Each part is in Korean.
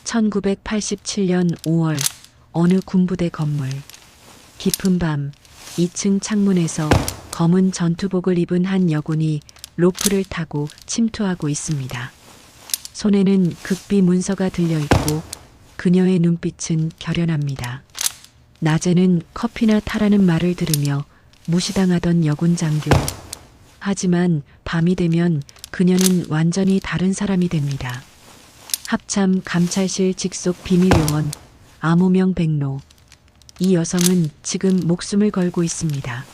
1987년 5월 어느 군부대 건물. 깊은 밤 2층 창문에서 검은 전투복을 입은 한 여군이 로프를 타고 침투하고 있습니다. 손에는 극비 문서가 들려있고 그녀의 눈빛은 결연합니다. 낮에는 커피나 타라는 말을 들으며 무시당하던 여군 장교. 하지만 밤이 되면 그녀는 완전히 다른 사람이 됩니다. 합참 감찰실 직속 비밀요원 암호명 백로. 이 여성은 지금 목숨을 걸고 있습니다.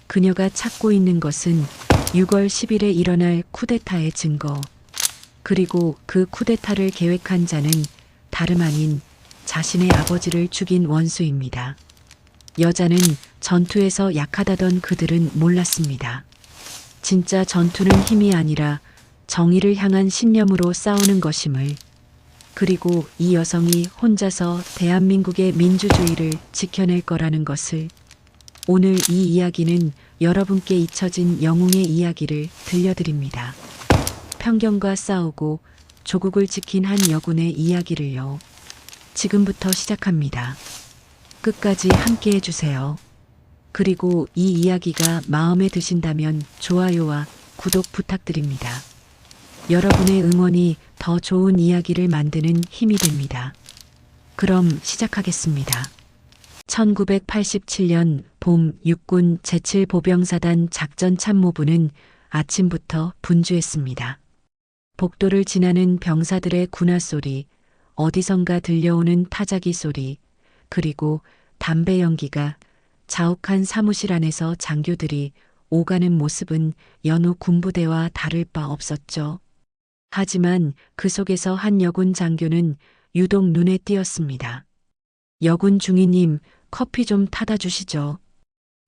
그녀가 찾고 있는 것은 6월 10일에 일어날 쿠데타의 증거. 그리고 그 쿠데타를 계획한 자는 다름 아닌 자신의 아버지를 죽인 원수입니다. 여자는 전투에서 약하다던 그들은 몰랐습니다. 진짜 전투는 힘이 아니라 정의를 향한 신념으로 싸우는 것임을. 그리고 이 여성이 혼자서 대한민국의 민주주의를 지켜낼 거라는 것을. 오늘 이 이야기는 여러분께 잊혀진 영웅의 이야기를 들려드립니다. 편견과 싸우고 조국을 지킨 한 여군의 이야기를요. 지금부터 시작합니다. 끝까지 함께 해주세요. 그리고 이 이야기가 마음에 드신다면 좋아요와 구독 부탁드립니다. 여러분의 응원이 더 좋은 이야기를 만드는 힘이 됩니다. 그럼 시작하겠습니다. 1987년 봄 육군 제7보병사단 작전참모부는 아침부터 분주했습니다. 복도를 지나는 병사들의 군화 소리, 어디선가 들려오는 타자기 소리, 그리고 담배 연기가 자욱한 사무실 안에서 장교들이 오가는 모습은 여느 군부대와 다를 바 없었죠. 하지만 그 속에서 한 여군 장교는 유독 눈에 띄었습니다. 여군 중위님, 커피 좀 타다 주시죠.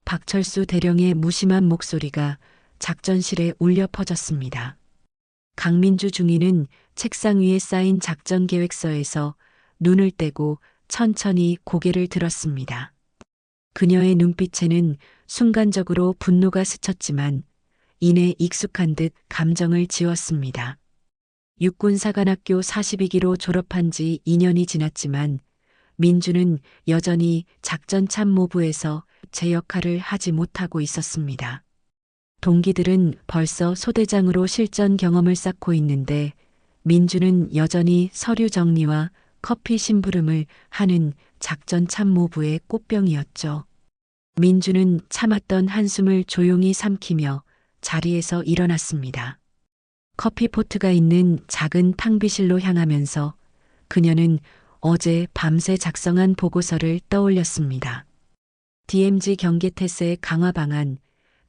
박철수 대령의 무심한 목소리가 작전실에 울려 퍼졌습니다. 강민주 중위는 책상 위에 쌓인 작전 계획서에서 눈을 떼고 천천히 고개를 들었습니다. 그녀의 눈빛에는 순간적으로 분노가 스쳤지만 이내 익숙한 듯 감정을 지웠습니다. 육군사관학교 42기로 졸업한 지 2년이 지났지만 민주는 여전히 작전참모부에서 제 역할을 하지 못하고 있었습니다. 동기들은 벌써 소대장으로 실전 경험을 쌓고 있는데 민주는 여전히 서류 정리와 커피 심부름을 하는 작전참모부의 꽃병이었죠. 민주는 참았던 한숨을 조용히 삼키며 자리에서 일어났습니다. 커피포트가 있는 작은 탕비실로 향하면서 그녀는 어제 밤새 작성한 보고서를 떠올렸습니다. DMZ 경계태세 강화 방안,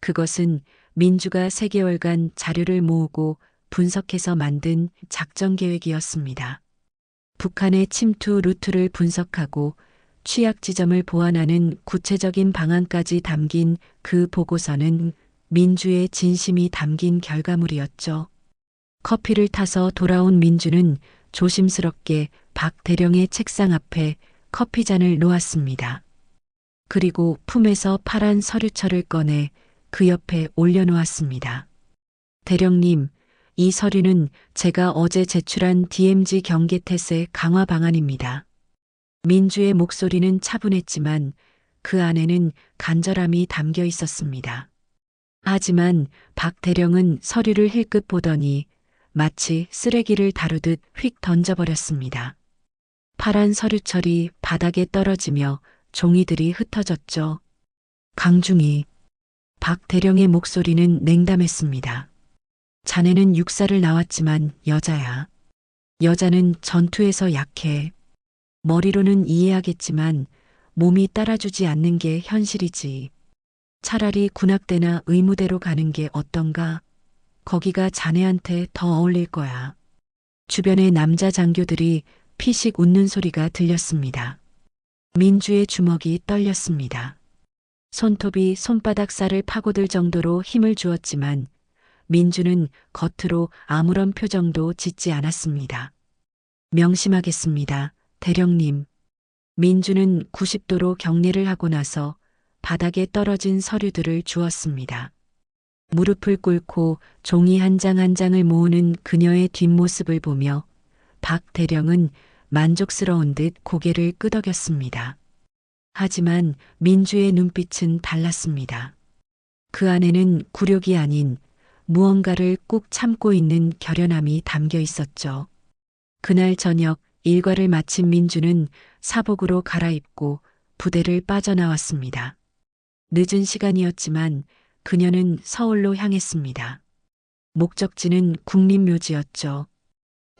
그것은 민주가 3개월간 자료를 모으고 분석해서 만든 작전계획이었습니다. 북한의 침투 루트를 분석하고 취약 지점을 보완하는 구체적인 방안까지 담긴 그 보고서는 민주의 진심이 담긴 결과물이었죠. 커피를 타서 돌아온 민주는 조심스럽게 박 대령의 책상 앞에 커피잔을 놓았습니다. 그리고 품에서 파란 서류철을 꺼내 그 옆에 올려놓았습니다. 대령님, 이 서류는 제가 어제 제출한 DMZ 경계태세 강화 방안입니다. 민주의 목소리는 차분했지만 그 안에는 간절함이 담겨 있었습니다. 하지만 박 대령은 서류를 힐끗 보더니 마치 쓰레기를 다루듯 휙 던져버렸습니다. 파란 서류철이 바닥에 떨어지며 종이들이 흩어졌죠. 강중희. 박 대령의 목소리는 냉담했습니다. 자네는 육사를 나왔지만 여자야. 여자는 전투에서 약해. 머리로는 이해하겠지만 몸이 따라주지 않는 게 현실이지. 차라리 군악대나 의무대로 가는 게 어떤가? 거기가 자네한테 더 어울릴 거야. 주변의 남자 장교들이 피식 웃는 소리가 들렸습니다. 민주의 주먹이 떨렸습니다. 손톱이 손바닥 살을 파고들 정도로 힘을 주었지만 민주는 겉으로 아무런 표정도 짓지 않았습니다. 명심하겠습니다, 대령님. 민주는 90도로 경례를 하고 나서 바닥에 떨어진 서류들을 주었습니다. 무릎을 꿇고 종이 한 장 한 장을 모으는 그녀의 뒷모습을 보며 박 대령은 만족스러운 듯 고개를 끄덕였습니다. 하지만 민주의 눈빛은 달랐습니다. 그 안에는 굴욕이 아닌 무언가를 꾹 참고 있는 결연함이 담겨 있었죠. 그날 저녁 일과를 마친 민주는 사복으로 갈아입고 부대를 빠져나왔습니다. 늦은 시간이었지만 그녀는 서울로 향했습니다. 목적지는 국립묘지였죠.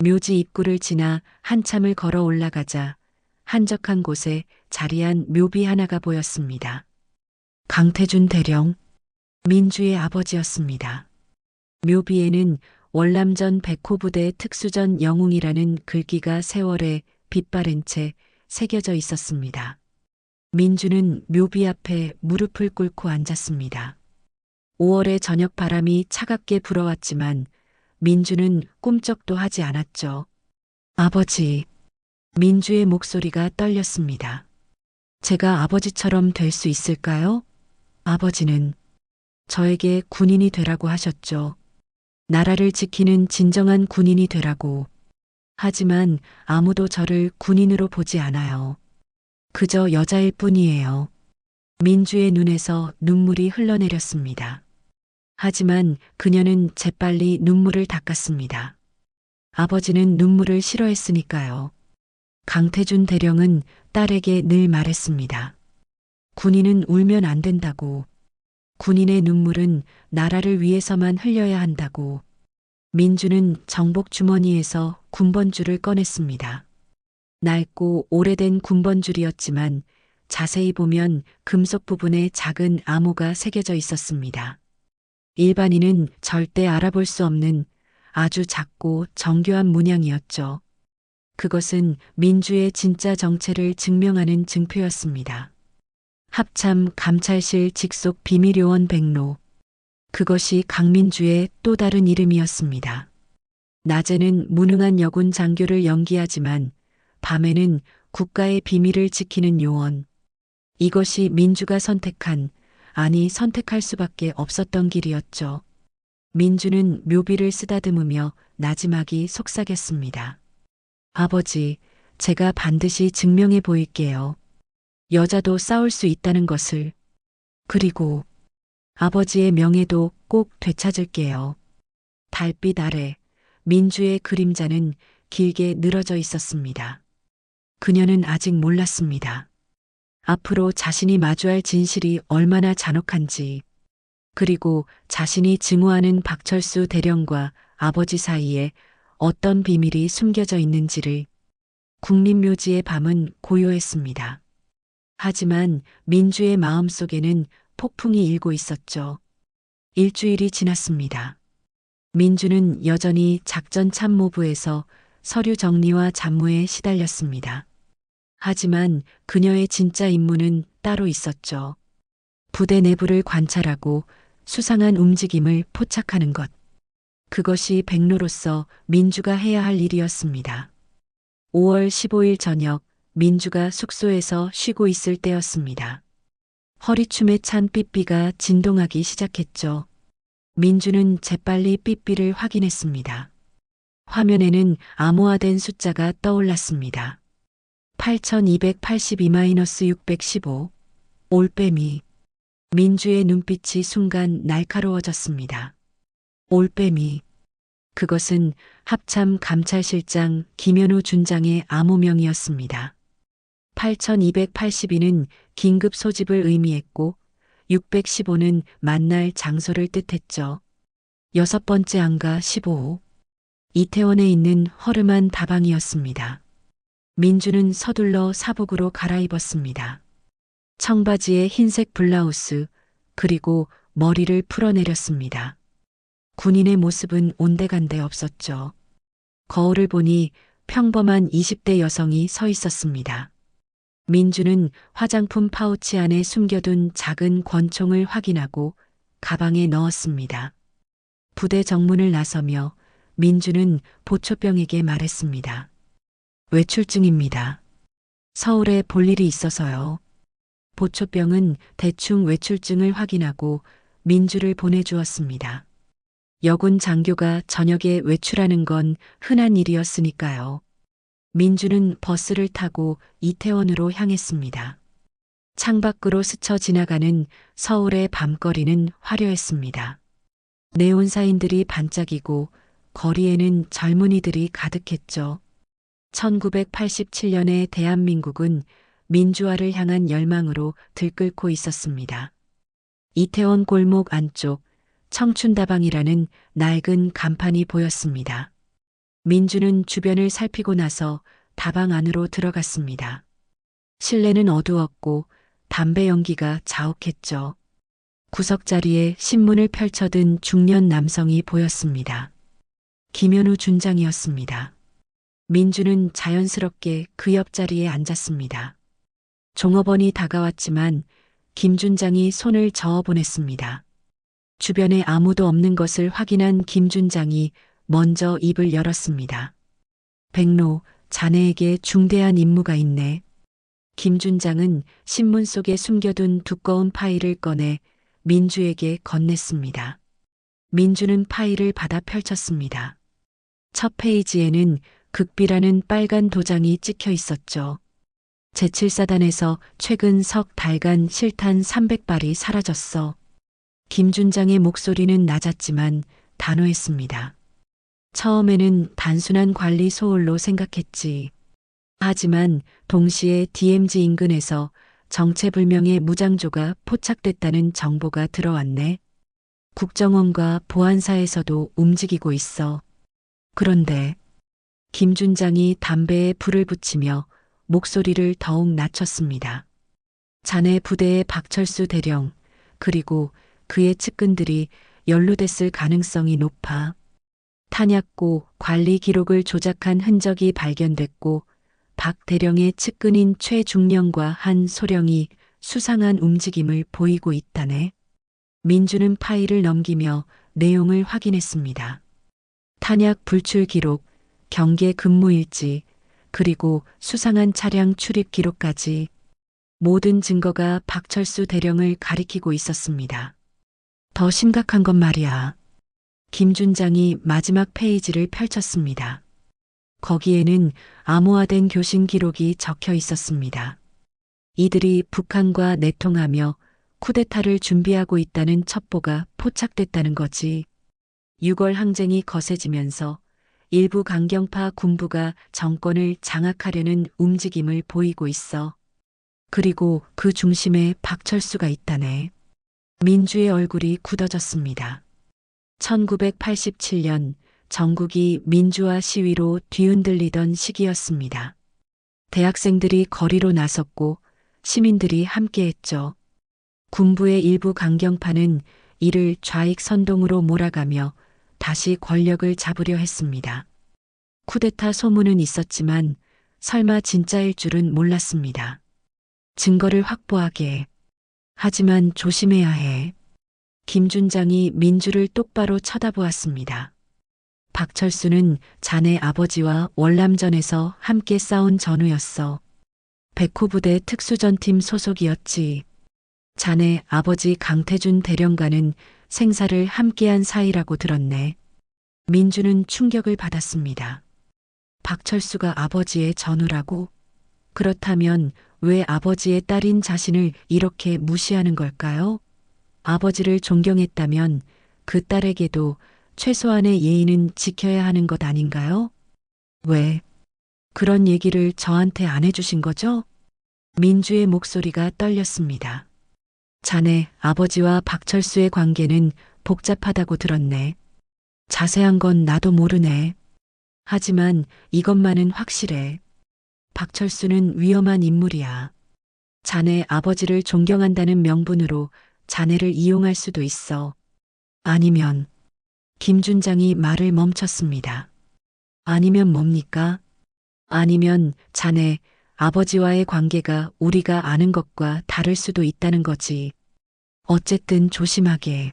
묘지 입구를 지나 한참을 걸어 올라가자 한적한 곳에 자리한 묘비 하나가 보였습니다. 강태준 대령, 민주의 아버지였습니다. 묘비에는 월남전 백호부대 특수전 영웅이라는 글귀가 세월에 빛바랜 채 새겨져 있었습니다. 민주는 묘비 앞에 무릎을 꿇고 앉았습니다. 5월의 저녁 바람이 차갑게 불어왔지만 민주는 꿈쩍도 하지 않았죠. 아버지, 민주의 목소리가 떨렸습니다. 제가 아버지처럼 될 수 있을까요? 아버지는 저에게 군인이 되라고 하셨죠. 나라를 지키는 진정한 군인이 되라고. 하지만 아무도 저를 군인으로 보지 않아요. 그저 여자일 뿐이에요. 민주의 눈에서 눈물이 흘러내렸습니다. 하지만 그녀는 재빨리 눈물을 닦았습니다. 아버지는 눈물을 싫어했으니까요. 강태준 대령은 딸에게 늘 말했습니다. 군인은 울면 안 된다고. 군인의 눈물은 나라를 위해서만 흘려야 한다고. 민주는 정복 주머니에서 군번줄을 꺼냈습니다. 낡고 오래된 군번줄이었지만 자세히 보면 금속 부분에 작은 암호가 새겨져 있었습니다. 일반인은 절대 알아볼 수 없는 아주 작고 정교한 문양이었죠. 그것은 민주의 진짜 정체를 증명하는 증표였습니다. 합참 감찰실 직속 비밀요원 백로. 그것이 강민주의 또 다른 이름이었습니다. 낮에는 무능한 여군 장교를 연기하지만 밤에는 국가의 비밀을 지키는 요원. 이것이 민주가 선택한, 아니 선택할 수밖에 없었던 길이었죠. 민주는 묘비를 쓰다듬으며 나지막이 속삭였습니다. 아버지, 제가 반드시 증명해 보일게요. 여자도 싸울 수 있다는 것을. 그리고 아버지의 명예도 꼭 되찾을게요. 달빛 아래 민주의 그림자는 길게 늘어져 있었습니다. 그녀는 아직 몰랐습니다. 앞으로 자신이 마주할 진실이 얼마나 잔혹한지, 그리고 자신이 증오하는 박철수 대령과 아버지 사이에 어떤 비밀이 숨겨져 있는지를. 국립묘지의 밤은 고요했습니다. 하지만 민주의 마음속에는 폭풍이 일고 있었죠. 일주일이 지났습니다. 민주는 여전히 작전 참모부에서 서류 정리와 잡무에 시달렸습니다. 하지만 그녀의 진짜 임무는 따로 있었죠. 부대 내부를 관찰하고 수상한 움직임을 포착하는 것. 그것이 백로로서 민주가 해야 할 일이었습니다. 5월 15일 저녁 민주가 숙소에서 쉬고 있을 때였습니다. 허리춤에 찬 삐삐가 진동하기 시작했죠. 민주는 재빨리 삐삐를 확인했습니다. 화면에는 암호화된 숫자가 떠올랐습니다. 8282-615. 올빼미. 민주의 눈빛이 순간 날카로워졌습니다. 올빼미. 그것은 합참 감찰실장 김현우 준장의 암호명이었습니다. 8282는 긴급 소집을 의미했고 615는 만날 장소를 뜻했죠. 6번째 안가 15호. 이태원에 있는 허름한 다방이었습니다. 민주는 서둘러 사복으로 갈아입었습니다. 청바지에 흰색 블라우스, 그리고 머리를 풀어내렸습니다. 군인의 모습은 온데간데 없었죠. 거울을 보니 평범한 20대 여성이 서 있었습니다. 민주는 화장품 파우치 안에 숨겨둔 작은 권총을 확인하고 가방에 넣었습니다. 부대 정문을 나서며 민주는 보초병에게 말했습니다. 외출증입니다. 서울에 볼 일이 있어서요. 보초병은 대충 외출증을 확인하고 민주를 보내주었습니다. 여군 장교가 저녁에 외출하는 건 흔한 일이었으니까요. 민주는 버스를 타고 이태원으로 향했습니다. 창밖으로 스쳐 지나가는 서울의 밤거리는 화려했습니다. 네온사인들이 반짝이고 거리에는 젊은이들이 가득했죠. 1987년의 대한민국은 민주화를 향한 열망으로 들끓고 있었습니다. 이태원 골목 안쪽 청춘다방이라는 낡은 간판이 보였습니다. 민주는 주변을 살피고 나서 다방 안으로 들어갔습니다. 실내는 어두웠고 담배 연기가 자욱했죠. 구석자리에 신문을 펼쳐든 중년 남성이 보였습니다. 김현우 준장이었습니다. 민주는 자연스럽게 그 옆자리에 앉았습니다. 종업원이 다가왔지만 김 준장이 손을 저어보냈습니다. 주변에 아무도 없는 것을 확인한 김 준장이 먼저 입을 열었습니다. 백로, 자네에게 중대한 임무가 있네. 김 준장은 신문 속에 숨겨둔 두꺼운 파일을 꺼내 민주에게 건넸습니다. 민주는 파일을 받아 펼쳤습니다. 첫 페이지에는 극비라는 빨간 도장이 찍혀 있었죠. 제7사단에서 최근 석 달간 실탄 300발이 사라졌어. 김 준장의 목소리는 낮았지만 단호했습니다. 처음에는 단순한 관리 소홀로 생각했지. 하지만 동시에 DMZ 인근에서 정체불명의 무장조가 포착됐다는 정보가 들어왔네. 국정원과 보안사에서도 움직이고 있어. 그런데 김 준장이 담배에 불을 붙이며 목소리를 더욱 낮췄습니다. 자네 부대의 박철수 대령 그리고 그의 측근들이 연루됐을 가능성이 높아. 탄약고 관리 기록을 조작한 흔적이 발견됐고 박 대령의 측근인 최중령과 한 소령이 수상한 움직임을 보이고 있다네. 민주는 파일을 넘기며 내용을 확인했습니다. 탄약 불출 기록, 경계 근무 일지, 그리고 수상한 차량 출입 기록까지 모든 증거가 박철수 대령을 가리키고 있었습니다. 더 심각한 건 말이야. 김 준장이 마지막 페이지를 펼쳤습니다. 거기에는 암호화된 교신 기록이 적혀 있었습니다. 이들이 북한과 내통하며 쿠데타를 준비하고 있다는 첩보가 포착됐다는 거지. 6월 항쟁이 거세지면서 일부 강경파 군부가 정권을 장악하려는 움직임을 보이고 있어. 그리고 그 중심에 박철수가 있다네. 민주의 얼굴이 굳어졌습니다. 1987년 전국이 민주화 시위로 뒤흔들리던 시기였습니다. 대학생들이 거리로 나섰고 시민들이 함께했죠. 군부의 일부 강경파는 이를 좌익 선동으로 몰아가며 다시 권력을 잡으려 했습니다. 쿠데타 소문은 있었지만 설마 진짜일 줄은 몰랐습니다. 증거를 확보하게. 하지만 조심해야 해. 김 준장이 민주를 똑바로 쳐다보았습니다. 박철수는 자네 아버지와 월남전에서 함께 싸운 전우였어. 백호부대 특수전팀 소속이었지. 자네 아버지 강태준 대령과는 생사를 함께한 사이라고 들었네. 민주는 충격을 받았습니다. 박철수가 아버지의 전우라고? 그렇다면 왜 아버지의 딸인 자신을 이렇게 무시하는 걸까요? 아버지를 존경했다면 그 딸에게도 최소한의 예의는 지켜야 하는 것 아닌가요? 왜? 그런 얘기를 저한테 안 해주신 거죠? 민주의 목소리가 떨렸습니다. 자네 아버지와 박철수의 관계는 복잡하다고 들었네. 자세한 건 나도 모르네. 하지만 이것만은 확실해. 박철수는 위험한 인물이야. 자네 아버지를 존경한다는 명분으로 자네를 이용할 수도 있어. 아니면 김 준장이 말을 멈췄습니다. 아니면 뭡니까? 아니면 자네 아버지와의 관계가 우리가 아는 것과 다를 수도 있다는 거지. 어쨌든 조심하게.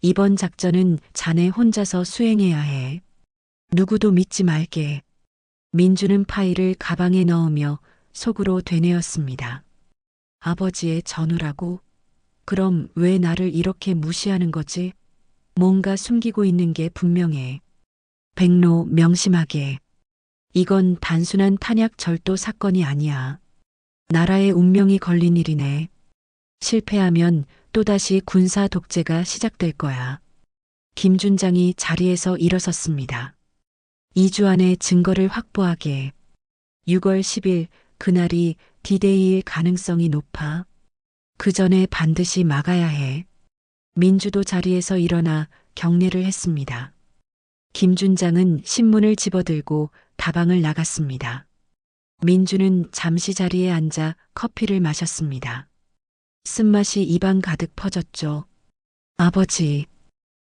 이번 작전은 자네 혼자서 수행해야 해. 누구도 믿지 말게. 민주는 파일을 가방에 넣으며 속으로 되뇌었습니다. 아버지의 전우라고? 그럼 왜 나를 이렇게 무시하는 거지? 뭔가 숨기고 있는 게 분명해. 백로 명심하게. 이건 단순한 탄약 절도 사건이 아니야. 나라의 운명이 걸린 일이네. 실패하면 또다시 군사 독재가 시작될 거야. 김준장이 자리에서 일어섰습니다. 2주 안에 증거를 확보하게. 6월 10일 그날이 디데이일 가능성이 높아. 그 전에 반드시 막아야 해. 민주도 자리에서 일어나 경례를 했습니다. 김준장은 신문을 집어들고 다방을 나갔습니다. 민주는 잠시 자리에 앉아 커피를 마셨습니다. 쓴맛이 입안 가득 퍼졌죠. 아버지.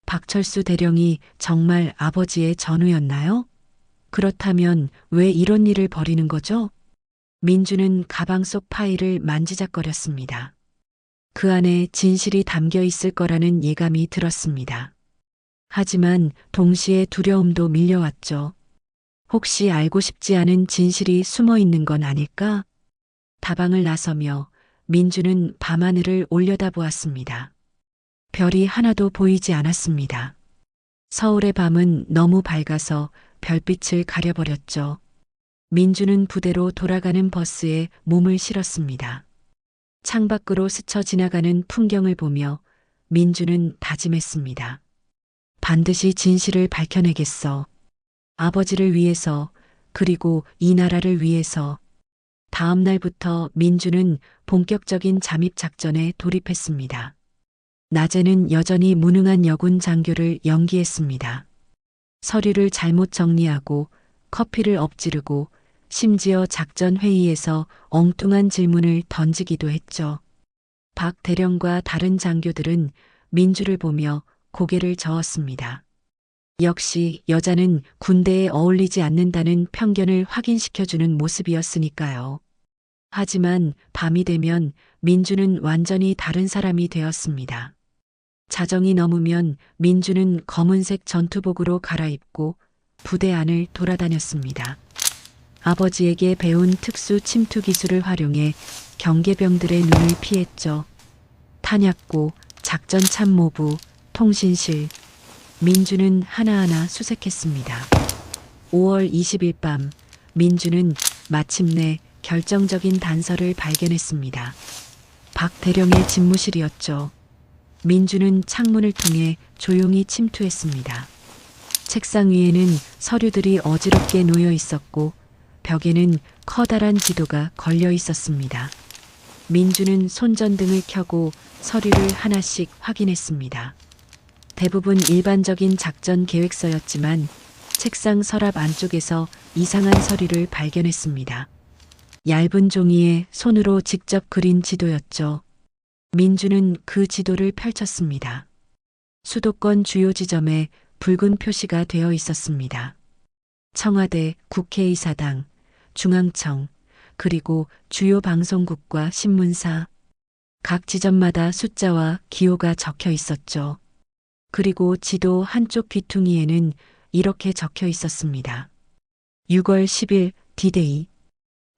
박철수 대령이 정말 아버지의 전우였나요? 그렇다면 왜 이런 일을 벌이는 거죠? 민주는 가방 속 파일을 만지작거렸습니다. 그 안에 진실이 담겨 있을 거라는 예감이 들었습니다. 하지만 동시에 두려움도 밀려왔죠. 혹시 알고 싶지 않은 진실이 숨어 있는 건 아닐까? 다방을 나서며 민주는 밤하늘을 올려다보았습니다. 별이 하나도 보이지 않았습니다. 서울의 밤은 너무 밝아서 별빛을 가려버렸죠. 민주는 부대로 돌아가는 버스에 몸을 실었습니다. 창밖으로 스쳐 지나가는 풍경을 보며 민주는 다짐했습니다. 반드시 진실을 밝혀내겠어. 아버지를 위해서, 그리고 이 나라를 위해서. 다음 날부터 민주는 본격적인 잠입 작전에 돌입했습니다. 낮에는 여전히 무능한 여군 장교를 연기했습니다. 서류를 잘못 정리하고 커피를 엎지르고 심지어 작전 회의에서 엉뚱한 질문을 던지기도 했죠. 박 대령과 다른 장교들은 민주를 보며 고개를 저었습니다. 역시 여자는 군대에 어울리지 않는다는 편견을 확인시켜주는 모습이었으니까요. 하지만 밤이 되면 민주는 완전히 다른 사람이 되었습니다. 자정이 넘으면 민주는 검은색 전투복으로 갈아입고 부대 안을 돌아다녔습니다. 아버지에게 배운 특수 침투 기술을 활용해 경계병들의 눈을 피했죠. 탄약고, 작전 참모부, 통신실. 민주는 하나하나 수색했습니다. 5월 20일 밤 민주는 마침내 결정적인 단서를 발견했습니다. 박 대령의 집무실이었죠. 민주는 창문을 통해 조용히 침투했습니다. 책상 위에는 서류들이 어지럽게 놓여 있었고 벽에는 커다란 지도가 걸려 있었습니다. 민주는 손전등을 켜고 서류를 하나씩 확인했습니다. 대부분 일반적인 작전 계획서였지만 책상 서랍 안쪽에서 이상한 서류를 발견했습니다. 얇은 종이에 손으로 직접 그린 지도였죠. 민주는 그 지도를 펼쳤습니다. 수도권 주요 지점에 붉은 표시가 되어 있었습니다. 청와대, 국회의사당, 중앙청, 그리고 주요 방송국과 신문사. 각 지점마다 숫자와 기호가 적혀 있었죠. 그리고 지도 한쪽 귀퉁이에는 이렇게 적혀 있었습니다. 6월 10일 디데이.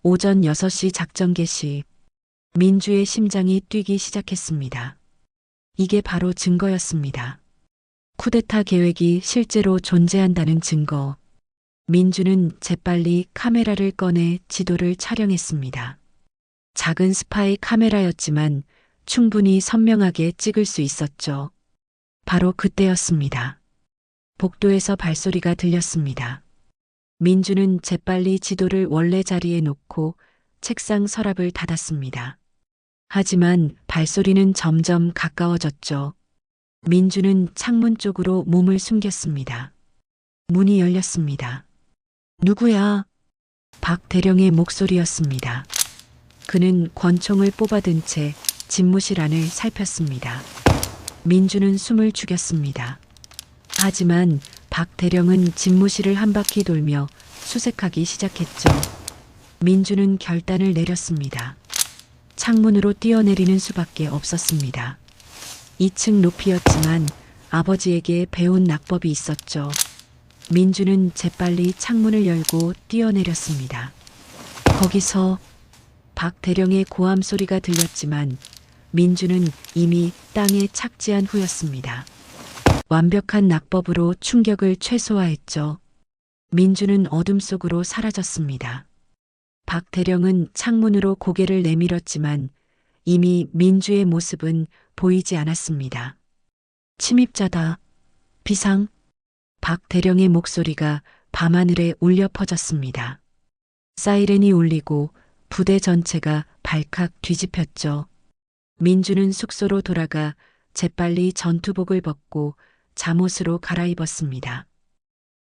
오전 6시 작전 개시. 민주의 심장이 뛰기 시작했습니다. 이게 바로 증거였습니다. 쿠데타 계획이 실제로 존재한다는 증거. 민주는 재빨리 카메라를 꺼내 지도를 촬영했습니다. 작은 스파이 카메라였지만 충분히 선명하게 찍을 수 있었죠. 바로 그때였습니다. 복도에서 발소리가 들렸습니다. 민주는 재빨리 지도를 원래 자리에 놓고 책상 서랍을 닫았습니다. 하지만 발소리는 점점 가까워졌죠. 민주는 창문 쪽으로 몸을 숨겼습니다. 문이 열렸습니다. 누구야? 박 대령의 목소리였습니다. 그는 권총을 뽑아든 채 집무실 안을 살폈습니다. 민주는 숨을 죽였습니다. 하지만 박 대령은 집무실을 한 바퀴 돌며 수색하기 시작했죠. 민주는 결단을 내렸습니다. 창문으로 뛰어내리는 수밖에 없었습니다. 2층 높이였지만 아버지에게 배운 낙법이 있었죠. 민주는 재빨리 창문을 열고 뛰어내렸습니다. 거기서 박 대령의 고함 소리가 들렸지만 민주는 이미 땅에 착지한 후였습니다. 완벽한 낙법으로 충격을 최소화했죠. 민주는 어둠 속으로 사라졌습니다. 박 대령은 창문으로 고개를 내밀었지만 이미 민주의 모습은 보이지 않았습니다. 침입자다. 비상. 박 대령의 목소리가 밤하늘에 울려 퍼졌습니다. 사이렌이 울리고 부대 전체가 발칵 뒤집혔죠. 민주는 숙소로 돌아가 재빨리 전투복을 벗고 잠옷으로 갈아입었습니다.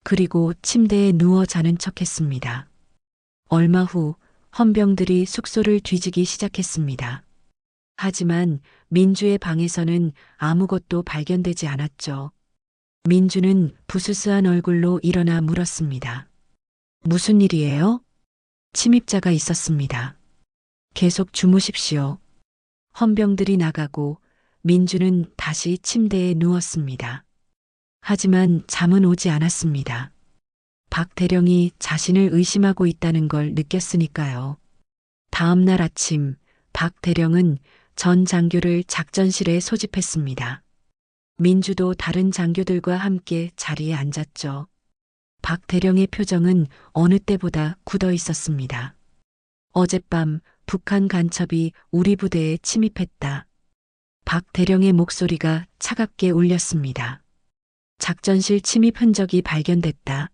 그리고 침대에 누워 자는 척했습니다. 얼마 후 헌병들이 숙소를 뒤지기 시작했습니다. 하지만 민주의 방에서는 아무것도 발견되지 않았죠. 민주는 부스스한 얼굴로 일어나 물었습니다. 무슨 일이에요? 침입자가 있었습니다. 계속 주무십시오. 헌병들이 나가고 민주는 다시 침대에 누웠습니다. 하지만 잠은 오지 않았습니다. 박 대령이 자신을 의심하고 있다는 걸 느꼈으니까요. 다음 날 아침 박 대령은 전 장교를 작전실에 소집했습니다. 민주도 다른 장교들과 함께 자리에 앉았죠. 박 대령의 표정은 어느 때보다 굳어 있었습니다. 어젯밤 북한 간첩이 우리 부대에 침입했다. 박 대령의 목소리가 차갑게 울렸습니다. 작전실 침입 흔적이 발견됐다.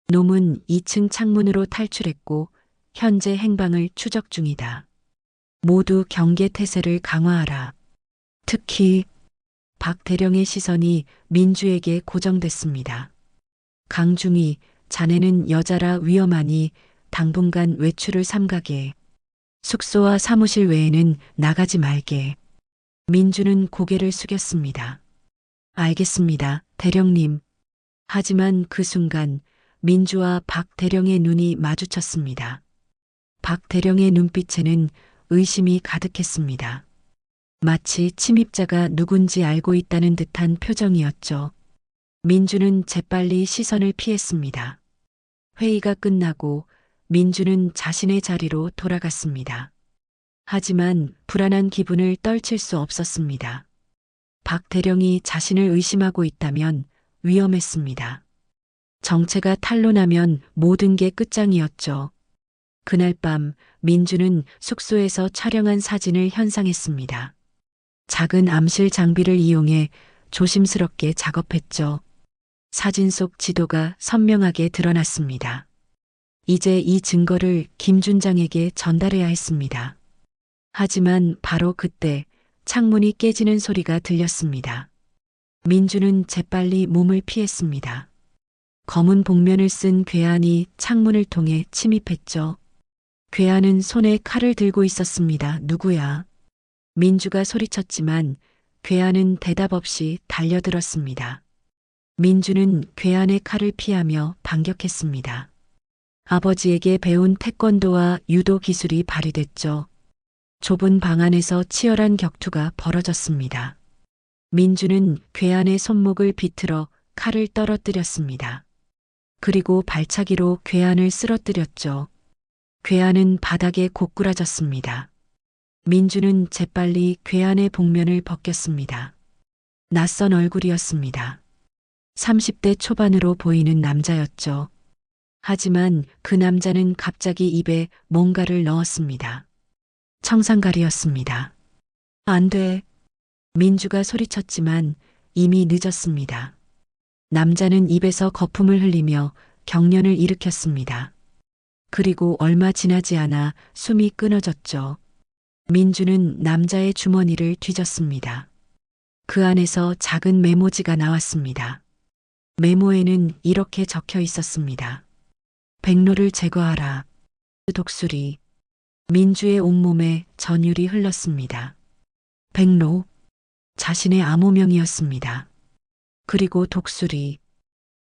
놈은 2층 창문으로 탈출했고 현재 행방을 추적 중이다. 모두 경계 태세를 강화하라. 특히 박 대령의 시선이 민주에게 고정됐습니다. 강중이 자네는 여자라 위험하니 당분간 외출을 삼가게. 숙소와 사무실 외에는 나가지 말게. 민주는 고개를 숙였습니다. 알겠습니다, 대령님. 하지만 그 순간 민주와 박 대령의 눈이 마주쳤습니다. 박 대령의 눈빛에는 의심이 가득했습니다. 마치 침입자가 누군지 알고 있다는 듯한 표정이었죠. 민주는 재빨리 시선을 피했습니다. 회의가 끝나고 민주는 자신의 자리로 돌아갔습니다. 하지만 불안한 기분을 떨칠 수 없었습니다. 박 대령이 자신을 의심하고 있다면 위험했습니다. 정체가 탄로나면 모든 게 끝장이었죠. 그날 밤 민주는 숙소에서 촬영한 사진을 현상했습니다. 작은 암실 장비를 이용해 조심스럽게 작업했죠. 사진 속 지도가 선명하게 드러났습니다. 이제 이 증거를 김준장에게 전달해야 했습니다. 하지만 바로 그때 창문이 깨지는 소리가 들렸습니다. 민주는 재빨리 몸을 피했습니다. 검은 복면을 쓴 괴한이 창문을 통해 침입했죠. 괴한은 손에 칼을 들고 있었습니다. 누구야? 민주가 소리쳤지만 괴한은 대답 없이 달려들었습니다. 민주는 괴한의 칼을 피하며 반격했습니다. 아버지에게 배운 태권도와 유도 기술이 발휘됐죠. 좁은 방 안에서 치열한 격투가 벌어졌습니다. 민주는 괴한의 손목을 비틀어 칼을 떨어뜨렸습니다. 그리고 발차기로 괴한을 쓰러뜨렸죠. 괴한은 바닥에 고꾸라졌습니다. 민주는 재빨리 괴한의 복면을 벗겼습니다. 낯선 얼굴이었습니다. 30대 초반으로 보이는 남자였죠. 하지만 그 남자는 갑자기 입에 뭔가를 넣었습니다. 청산가리였습니다. 안 돼. 민주가 소리쳤지만 이미 늦었습니다. 남자는 입에서 거품을 흘리며 경련을 일으켰습니다. 그리고 얼마 지나지 않아 숨이 끊어졌죠. 민주는 남자의 주머니를 뒤졌습니다. 그 안에서 작은 메모지가 나왔습니다. 메모에는 이렇게 적혀 있었습니다. 백로를 제거하라. 독수리. 민주의 온몸에 전율이 흘렀습니다. 백로. 자신의 암호명이었습니다. 그리고 독수리.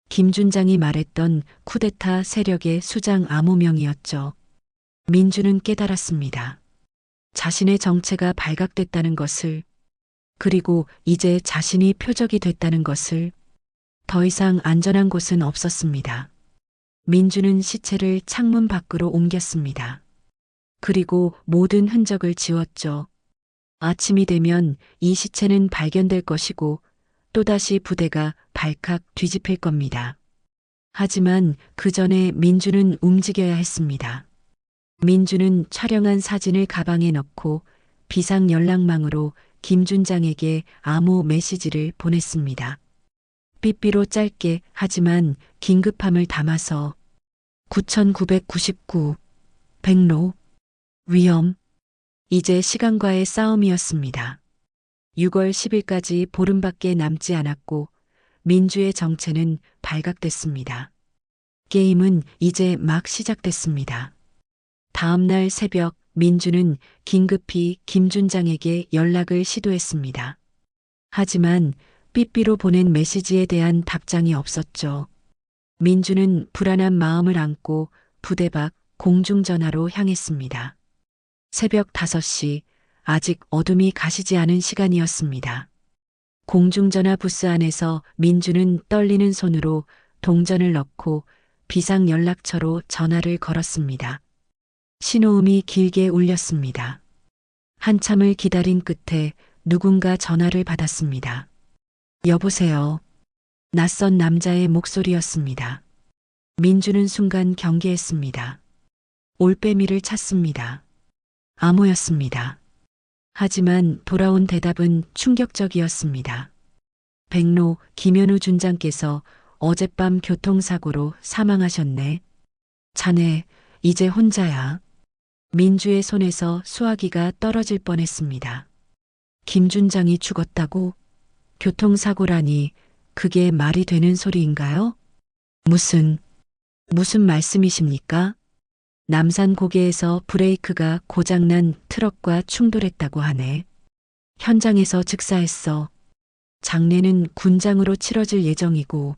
김준장이 말했던 쿠데타 세력의 수장 암호명이었죠. 민주는 깨달았습니다. 자신의 정체가 발각됐다는 것을, 그리고 이제 자신이 표적이 됐다는 것을. 더 이상 안전한 곳은 없었습니다. 민주는 시체를 창문 밖으로 옮겼습니다. 그리고 모든 흔적을 지웠죠. 아침이 되면 이 시체는 발견될 것이고 또다시 부대가 발칵 뒤집힐 겁니다. 하지만 그 전에 민주는 움직여야 했습니다. 민주는 촬영한 사진을 가방에 넣고 비상 연락망으로 김준장에게 암호 메시지를 보냈습니다. 삐삐로 짧게 하지만 긴급함을 담아서 9999 백로 위험. 이제 시간과의 싸움이었습니다. 6월 10일까지 보름밖에 남지 않았고 민주의 정체는 발각됐습니다. 게임은 이제 막 시작됐습니다. 다음 날 새벽 민주는 긴급히 김준장에게 연락을 시도했습니다. 하지만 삐삐로 보낸 메시지에 대한 답장이 없었죠. 민주는 불안한 마음을 안고 부대 밖 공중전화로 향했습니다. 새벽 5시, 아직 어둠이 가시지 않은 시간이었습니다. 공중전화 부스 안에서 민주는 떨리는 손으로 동전을 넣고 비상연락처로 전화를 걸었습니다. 신호음이 길게 울렸습니다. 한참을 기다린 끝에 누군가 전화를 받았습니다. 여보세요. 낯선 남자의 목소리였습니다. 민주는 순간 경계했습니다. 올빼미를 찾습니다. 암호였습니다. 하지만 돌아온 대답은 충격적이었습니다. 백로 김현우 준장께서 어젯밤 교통사고로 사망하셨네. 자네 이제 혼자야. 민주의 손에서 수화기가 떨어질 뻔했습니다. 김 준장이 죽었다고? 교통사고라니 그게 말이 되는 소리인가요? 무슨 말씀이십니까? 남산 고개에서 브레이크가 고장난 트럭과 충돌했다고 하네. 현장에서 즉사했어. 장례는 군장으로 치러질 예정이고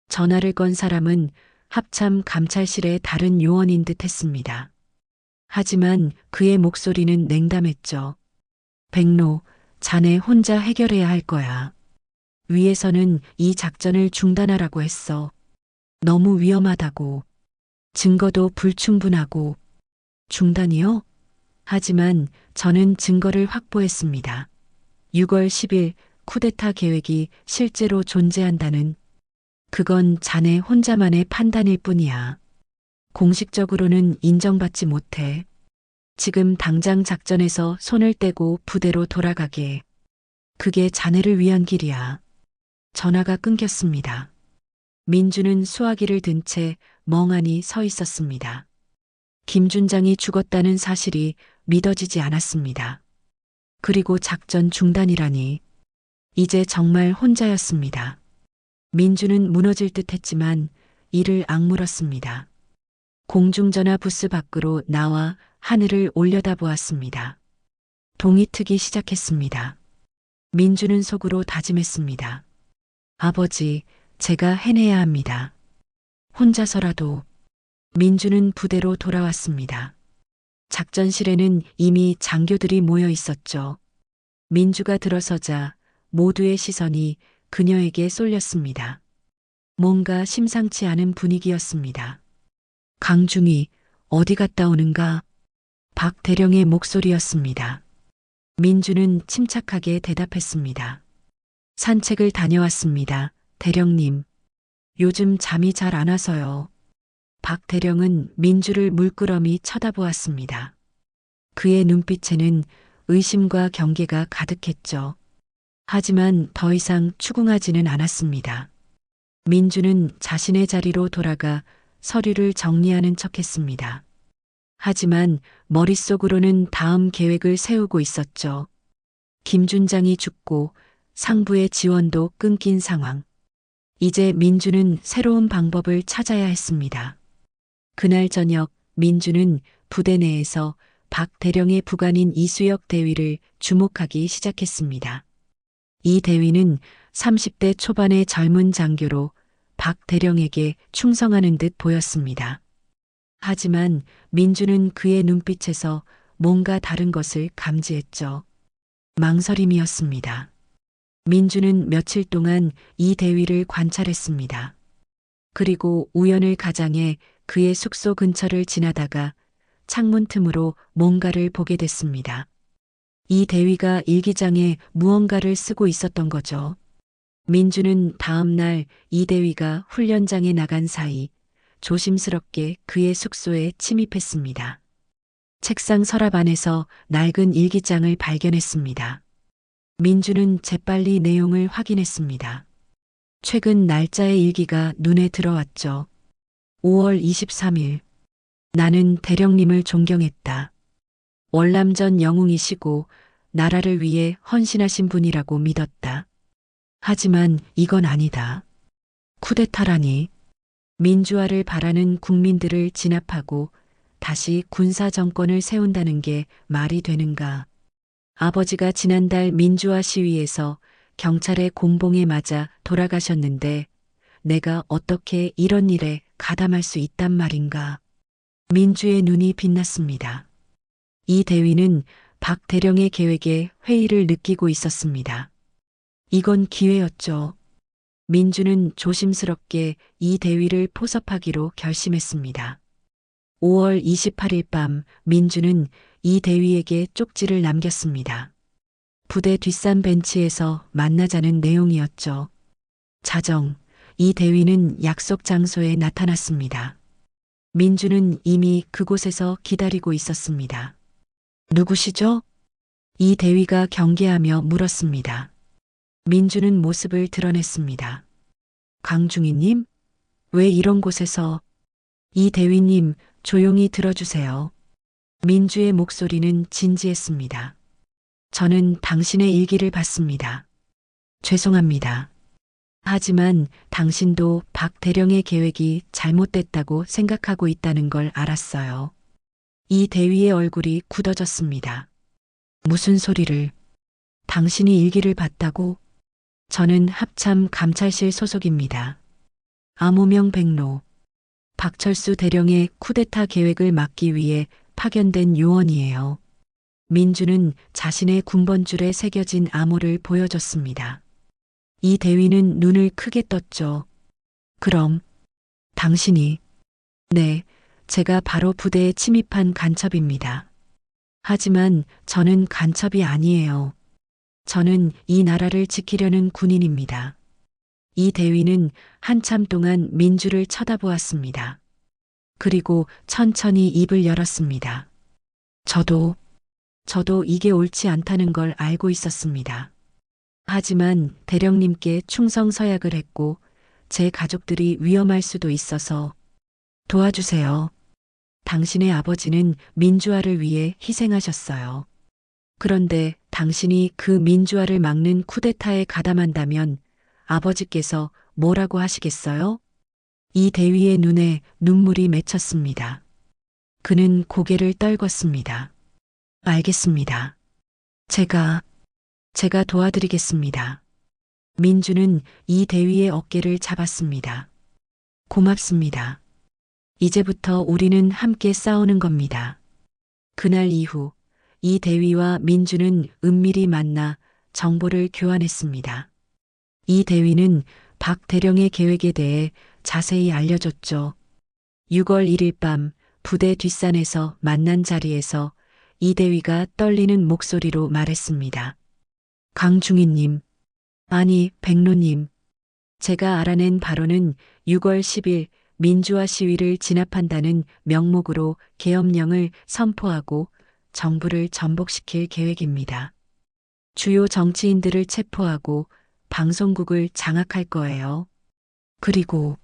전화를 건 사람은 합참 감찰실의 다른 요원인 듯 했습니다. 하지만 그의 목소리는 냉담했죠. 백로, 자네 혼자 해결해야 할 거야. 위에서는 이 작전을 중단하라고 했어. 너무 위험하다고. 증거도 불충분하고. 중단이요? 하지만 저는 증거를 확보했습니다. 6월 10일 쿠데타 계획이 실제로 존재한다는. 그건 자네 혼자만의 판단일 뿐이야. 공식적으로는 인정받지 못해. 지금 당장 작전에서 손을 떼고 부대로 돌아가게. 그게 자네를 위한 길이야. 전화가 끊겼습니다. 민주는 수화기를 든 채 멍하니 서 있었습니다. 김준장이 죽었다는 사실이 믿어지지 않았습니다. 그리고 작전 중단이라니. 이제 정말 혼자였습니다. 민주는 무너질 듯 했지만 이를 악물었습니다. 공중전화 부스 밖으로 나와 하늘을 올려다보았습니다. 동이 트기 시작했습니다. 민주는 속으로 다짐했습니다. 아버지, 제가 해내야 합니다. 혼자서라도. 민주는 부대로 돌아왔습니다. 작전실에는 이미 장교들이 모여 있었죠. 민주가 들어서자 모두의 시선이 그녀에게 쏠렸습니다. 뭔가 심상치 않은 분위기였습니다. 강중이 어디 갔다 오는가? 박 대령의 목소리였습니다. 민주는 침착하게 대답했습니다. 산책을 다녀왔습니다. 대령님. 요즘 잠이 잘 안 와서요. 박 대령은 민주를 물끄러미 쳐다보았습니다. 그의 눈빛에는 의심과 경계가 가득했죠. 하지만 더 이상 추궁하지는 않았습니다. 민주는 자신의 자리로 돌아가 서류를 정리하는 척했습니다. 하지만 머릿속으로는 다음 계획을 세우고 있었죠. 김준장이 죽고 상부의 지원도 끊긴 상황. 이제 민주는 새로운 방법을 찾아야 했습니다. 그날 저녁 민주는 부대 내에서 박 대령의 부관인 이수혁 대위를 주목하기 시작했습니다. 이 대위는 30대 초반의 젊은 장교로 박 대령에게 충성하는 듯 보였습니다. 하지만 민주는 그의 눈빛에서 뭔가 다른 것을 감지했죠. 망설임이었습니다. 민주는 며칠 동안 이 대위를 관찰했습니다. 그리고 우연을 가장해 그의 숙소 근처를 지나다가 창문 틈으로 뭔가를 보게 됐습니다. 이 대위가 일기장에 무언가를 쓰고 있었던 거죠. 민주는 다음 날 이대위가 훈련장에 나간 사이 조심스럽게 그의 숙소에 침입했습니다. 책상 서랍 안에서 낡은 일기장을 발견했습니다. 민주는 재빨리 내용을 확인했습니다. 최근 날짜의 일기가 눈에 들어왔죠. 5월 23일. 나는 대령님을 존경했다. 월남전 영웅이시고 나라를 위해 헌신하신 분이라고 믿었다. 하지만 이건 아니다. 쿠데타라니. 민주화를 바라는 국민들을 진압하고 다시 군사 정권을 세운다는 게 말이 되는가. 아버지가 지난달 민주화 시위에서 경찰의 공봉에 맞아 돌아가셨는데 내가 어떻게 이런 일에 가담할 수 있단 말인가. 민주의 눈이 빛났습니다. 이 대위는 박 대령의 계획에 회의를 느끼고 있었습니다. 이건 기회였죠. 민주는 조심스럽게 이 대위를 포섭하기로 결심했습니다. 5월 28일 밤 민주는 이 대위에게 쪽지를 남겼습니다. 부대 뒷산 벤치에서 만나자는 내용이었죠. 자정, 이 대위는 약속 장소에 나타났습니다. 민주는 이미 그곳에서 기다리고 있었습니다. 누구시죠? 이 대위가 경계하며 물었습니다. 민주는 모습을 드러냈습니다. 강중희님? 왜 이런 곳에서? 이 대위님, 조용히 들어주세요. 민주의 목소리는 진지했습니다. 저는 당신의 일기를 봤습니다. 죄송합니다. 하지만 당신도 박 대령의 계획이 잘못됐다고 생각하고 있다는 걸 알았어요. 이 대위의 얼굴이 굳어졌습니다. 무슨 소리를? 당신이 일기를 봤다고? 저는 합참 감찰실 소속입니다. 암호명 백로. 박철수 대령의 쿠데타 계획을 막기 위해 파견된 요원이에요. 민주는 자신의 군번줄에 새겨진 암호를 보여줬습니다. 이 대위는 눈을 크게 떴죠. 그럼 당신이? 네, 제가 바로 부대에 침입한 간첩입니다. 하지만 저는 간첩이 아니에요. 저는 이 나라를 지키려는 군인입니다. 이 대위는 한참 동안 민주를 쳐다보았습니다. 그리고 천천히 입을 열었습니다. 저도 이게 옳지 않다는 걸 알고 있었습니다. 하지만 대령님께 충성 서약을 했고 제 가족들이 위험할 수도 있어서 도와주세요. 당신의 아버지는 민주화를 위해 희생하셨어요. 그런데 당신이 그 민주화를 막는 쿠데타에 가담한다면 아버지께서 뭐라고 하시겠어요? 이 대위의 눈에 눈물이 맺혔습니다. 그는 고개를 떨궜습니다. 알겠습니다. 제가 도와드리겠습니다. 민주는 이 대위의 어깨를 잡았습니다. 고맙습니다. 이제부터 우리는 함께 싸우는 겁니다. 그날 이후 이 대위와 민주는 은밀히 만나 정보를 교환했습니다. 이 대위는 박 대령의 계획에 대해 자세히 알려줬죠. 6월 1일 밤 부대 뒷산에서 만난 자리에서 이 대위가 떨리는 목소리로 말했습니다. 강중희님, 아니 백로님, 제가 알아낸 바로는 6월 10일 민주화 시위를 진압한다는 명목으로 계엄령을 선포하고 정부를 전복시킬 계획입니다. 주요 정치인들을 체포하고 방송국을 장악할 거예요. 그리고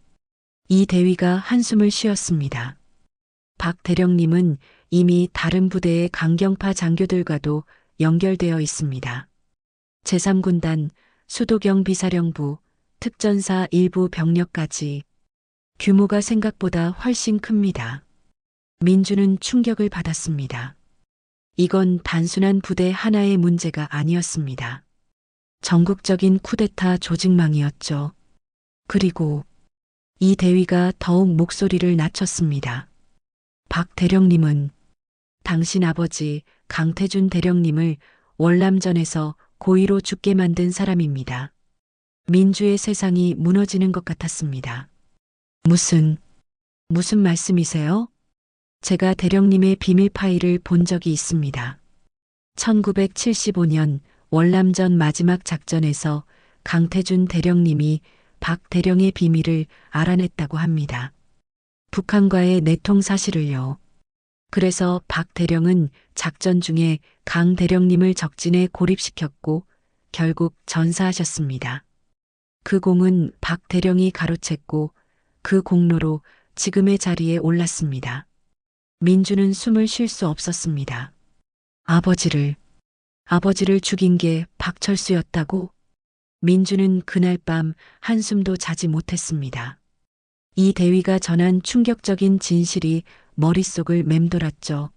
이 대위가 한숨을 쉬었습니다. 박 대령님은 이미 다른 부대의 강경파 장교들과도 연결되어 있습니다. 제3군단, 수도경 비사령부, 특전사 일부 병력까지 규모가 생각보다 훨씬 큽니다. 민주는 충격을 받았습니다. 이건 단순한 부대 하나의 문제가 아니었습니다. 전국적인 쿠데타 조직망이었죠. 그리고 이 대위가 더욱 목소리를 낮췄습니다. 박 대령님은 당신 아버지 강태준 대령님을 월남전에서 고의로 죽게 만든 사람입니다. 민주의 세상이 무너지는 것 같았습니다. 무슨 말씀이세요? 제가 대령님의 비밀 파일을 본 적이 있습니다. 1975년 월남전 마지막 작전에서 강태준 대령님이 박 대령의 비밀을 알아냈다고 합니다. 북한과의 내통 사실을요. 그래서 박 대령은 작전 중에 강 대령님을 적진에 고립시켰고 결국 전사하셨습니다. 그 공은 박 대령이 가로챘고 그 공로로 지금의 자리에 올랐습니다. 민주는 숨을 쉴 수 없었습니다. 아버지를 죽인 게 박철수였다고? 민주는 그날 밤 한숨도 자지 못했습니다. 이 대위가 전한 충격적인 진실이 머릿속을 맴돌았죠.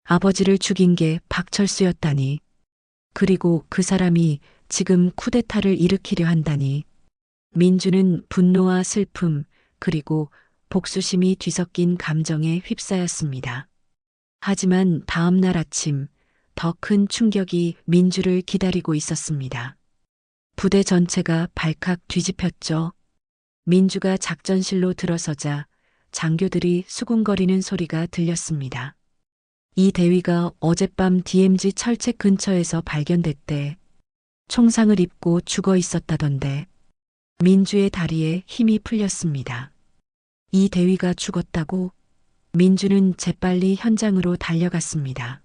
아버지를 죽인 게 박철수였다니. 그리고 그 사람이 지금 쿠데타를 일으키려 한다니. 민주는 분노와 슬픔, 그리고 복수심이 뒤섞인 감정에 휩싸였습니다. 하지만 다음 날 아침, 더 큰 충격이 민주를 기다리고 있었습니다. 부대 전체가 발칵 뒤집혔죠. 민주가 작전실로 들어서자 장교들이 수군거리는 소리가 들렸습니다. 이 대위가 어젯밤 DMZ 철책 근처에서 발견됐대. 총상을 입고 죽어 있었다던데. 민주의 다리에 힘이 풀렸습니다. 이 대위가 죽었다고? 민주는 재빨리 현장으로 달려갔습니다.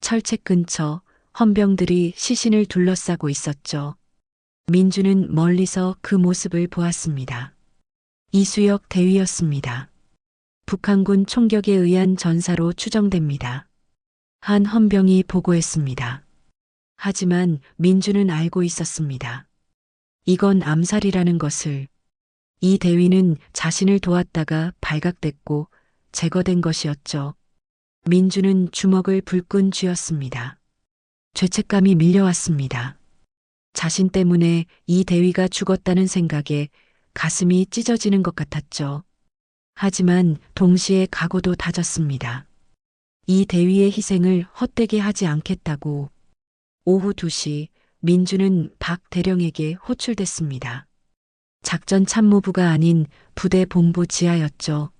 철책 근처 헌병들이 시신을 둘러싸고 있었죠. 민주는 멀리서 그 모습을 보았습니다. 이수역 대위였습니다. 북한군 총격에 의한 전사로 추정됩니다. 한 헌병이 보고했습니다. 하지만 민주는 알고 있었습니다. 이건 암살이라는 것을. 이 대위는 자신을 도왔다가 발각됐고 제거된 것이었죠. 민주는 주먹을 불끈 쥐었습니다. 죄책감이 밀려왔습니다. 자신 때문에 이 대위가 죽었다는 생각에 가슴이 찢어지는 것 같았죠. 하지만 동시에 각오도 다졌습니다. 이 대위의 희생을 헛되게 하지 않겠다고. 오후 2시 민주는 박 대령에게 호출됐습니다. 작전 참모부가 아닌 부대 본부 지하였죠.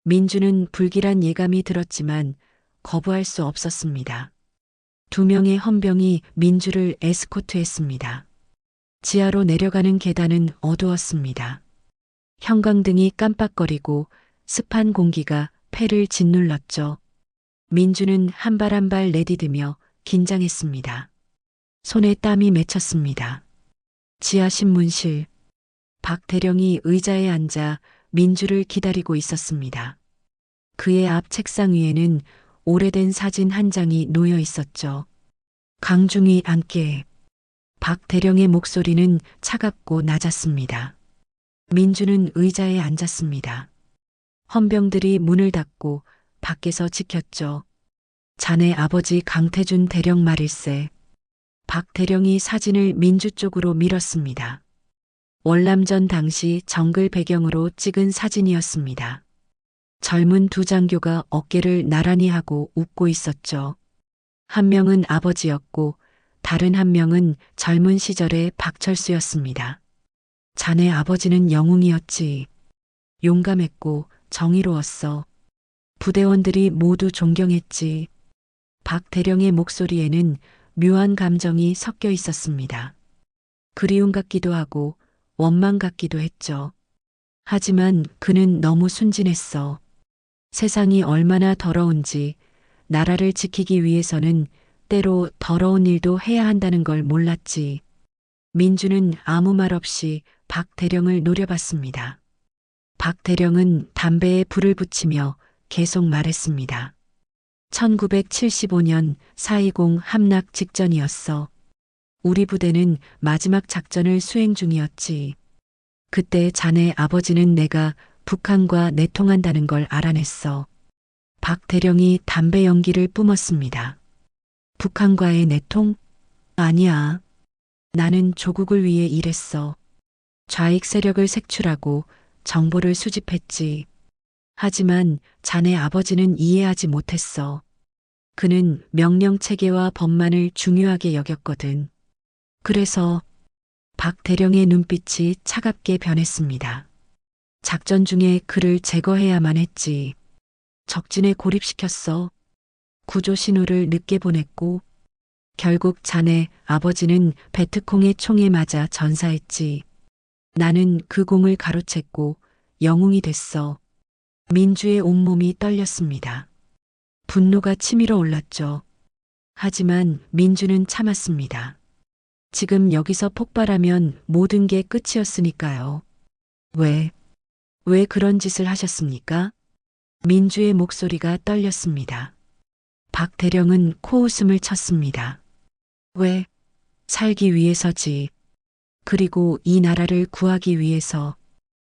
민주는 불길한 예감이 들었지만 거부할 수 없었습니다. 2명의 헌병이 민주를 에스코트했습니다. 지하로 내려가는 계단은 어두웠습니다. 형광등이 깜빡거리고 습한 공기가 폐를 짓눌렀죠. 민주는 한 발 한 발 내디디며 긴장했습니다. 손에 땀이 맺혔습니다. 지하 신문실. 박 대령이 의자에 앉아 민주를 기다리고 있었습니다. 그의 앞 책상 위에는 오래된 사진 한 장이 놓여 있었죠. 강중이 앉게. 박 대령의 목소리는 차갑고 낮았습니다. 민주는 의자에 앉았습니다. 헌병들이 문을 닫고 밖에서 지켰죠. 자네 아버지 강태준 대령 말일세. 박 대령이 사진을 민주 쪽으로 밀었습니다. 월남전 당시 정글 배경으로 찍은 사진이었습니다. 젊은 2 장교가 어깨를 나란히 하고 웃고 있었죠. 한 명은 아버지였고 다른 한 명은 젊은 시절의 박철수였습니다. 자네 아버지는 영웅이었지. 용감했고 정의로웠어. 부대원들이 모두 존경했지. 박 대령의 목소리에는 묘한 감정이 섞여 있었습니다. 그리움 같기도 하고 원망 같기도 했죠. 하지만 그는 너무 순진했어. 세상이 얼마나 더러운지 나라를 지키기 위해서는 때로 더러운 일도 해야 한다는 걸 몰랐지. 민주는 아무 말 없이 박 대령을 노려봤습니다. 박 대령은 담배에 불을 붙이며 계속 말했습니다. 1975년 4.20 함락 직전이었어. 우리 부대는 마지막 작전을 수행 중이었지. 그때 자네 아버지는 내가 북한과 내통한다는 걸 알아냈어. 박 대령이 담배 연기를 뿜었습니다. 북한과의 내통? 아니야. 나는 조국을 위해 일했어. 좌익 세력을 색출하고 정보를 수집했지. 하지만 자네 아버지는 이해하지 못했어. 그는 명령 체계와 법만을 중요하게 여겼거든. 그래서 박 대령의 눈빛이 차갑게 변했습니다. 작전 중에 그를 제거해야만 했지. 적진에 고립시켰어. 구조 신호를 늦게 보냈고 결국 자네 아버지는 베트콩의 총에 맞아 전사했지. 나는 그 공을 가로챘고 영웅이 됐어. 민주의 온몸이 떨렸습니다. 분노가 치밀어 올랐죠. 하지만 민주는 참았습니다. 지금 여기서 폭발하면 모든 게 끝이었으니까요. 왜 그런 짓을 하셨습니까? 민주의 목소리가 떨렸습니다. 박 대령은 코웃음을 쳤습니다. 왜? 살기 위해서지. 그리고 이 나라를 구하기 위해서.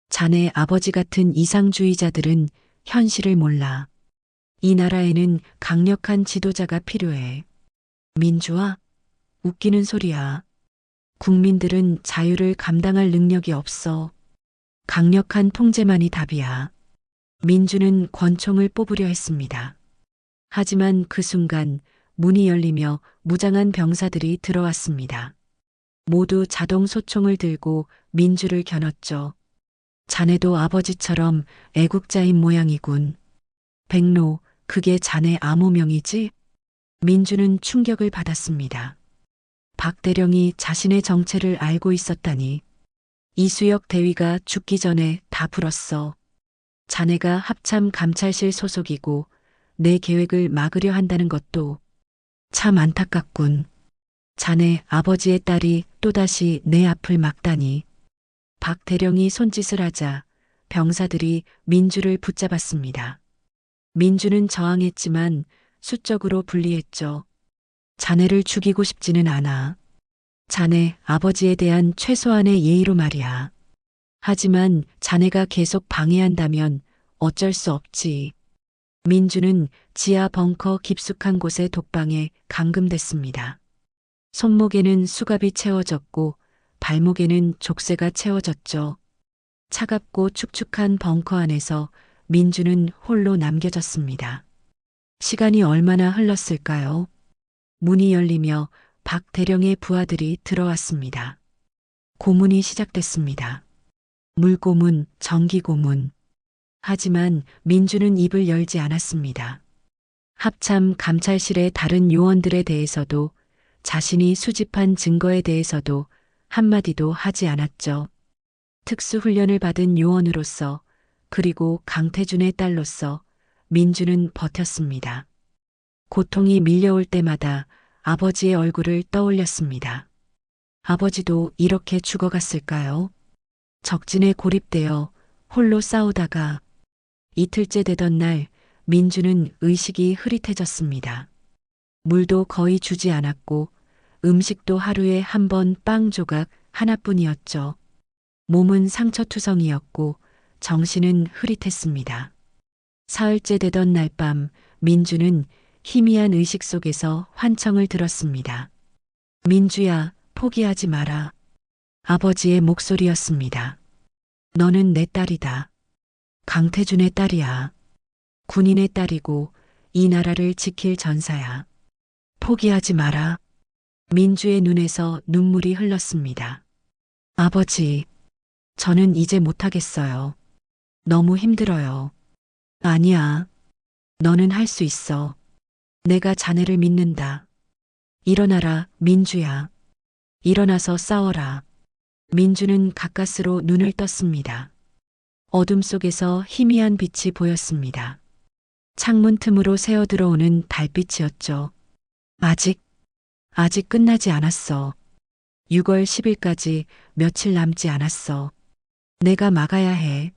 자네 아버지 같은 이상주의자들은 현실을 몰라. 이 나라에는 강력한 지도자가 필요해. 민주화? 웃기는 소리야. 국민들은 자유를 감당할 능력이 없어. 강력한 통제만이 답이야. 민주는 권총을 뽑으려 했습니다. 하지만 그 순간 문이 열리며 무장한 병사들이 들어왔습니다. 모두 자동 소총을 들고 민주를 겨눴죠. 자네도 아버지처럼 애국자인 모양이군. 백로, 그게 자네 암호명이지? 민주는 충격을 받았습니다. 박 대령이 자신의 정체를 알고 있었다니. 이수역 대위가 죽기 전에 다 풀었어. 자네가 합참 감찰실 소속이고 내 계획을 막으려 한다는 것도 참 안타깝군. 자네 아버지의 딸이 또다시 내 앞을 막다니. 박 대령이 손짓을 하자 병사들이 민주를 붙잡았습니다. 민주는 저항했지만 수적으로 불리했죠. 자네를 죽이고 싶지는 않아. 자네 아버지에 대한 최소한의 예의로 말이야. 하지만 자네가 계속 방해한다면 어쩔 수 없지. 민주는 지하 벙커 깊숙한 곳의 독방에 감금됐습니다. 손목에는 수갑이 채워졌고 발목에는 족쇄가 채워졌죠. 차갑고 축축한 벙커 안에서 민주는 홀로 남겨졌습니다. 시간이 얼마나 흘렀을까요? 문이 열리며 박 대령의 부하들이 들어왔습니다. 고문이 시작됐습니다. 물고문, 전기고문. 하지만 민주는 입을 열지 않았습니다. 합참 감찰실의 다른 요원들에 대해서도 자신이 수집한 증거에 대해서도 한마디도 하지 않았죠. 특수훈련을 받은 요원으로서 그리고 강태준의 딸로서 민주는 버텼습니다. 고통이 밀려올 때마다 아버지의 얼굴을 떠올렸습니다. 아버지도 이렇게 죽어갔을까요? 적진에 고립되어 홀로 싸우다가 이틀째 되던 날 민주는 의식이 흐릿해졌습니다. 물도 거의 주지 않았고 음식도 하루에 한 번 빵 조각 하나뿐이었죠. 몸은 상처투성이었고 정신은 흐릿했습니다. 사흘째 되던 날 밤 민주는 희미한 의식 속에서 환청을 들었습니다. 민주야, 포기하지 마라. 아버지의 목소리였습니다. 너는 내 딸이다. 강태준의 딸이야. 군인의 딸이고 이 나라를 지킬 전사야. 포기하지 마라. 민주의 눈에서 눈물이 흘렀습니다. 아버지, 저는 이제 못하겠어요. 너무 힘들어요. 아니야. 너는 할 수 있어. 내가 자네를 믿는다. 일어나라, 민주야. 일어나서 싸워라. 민주는 가까스로 눈을 떴습니다. 어둠 속에서 희미한 빛이 보였습니다. 창문 틈으로 새어 들어오는 달빛이었죠. 아직 끝나지 않았어. 6월 10일까지 며칠 남지 않았어. 내가 막아야 해.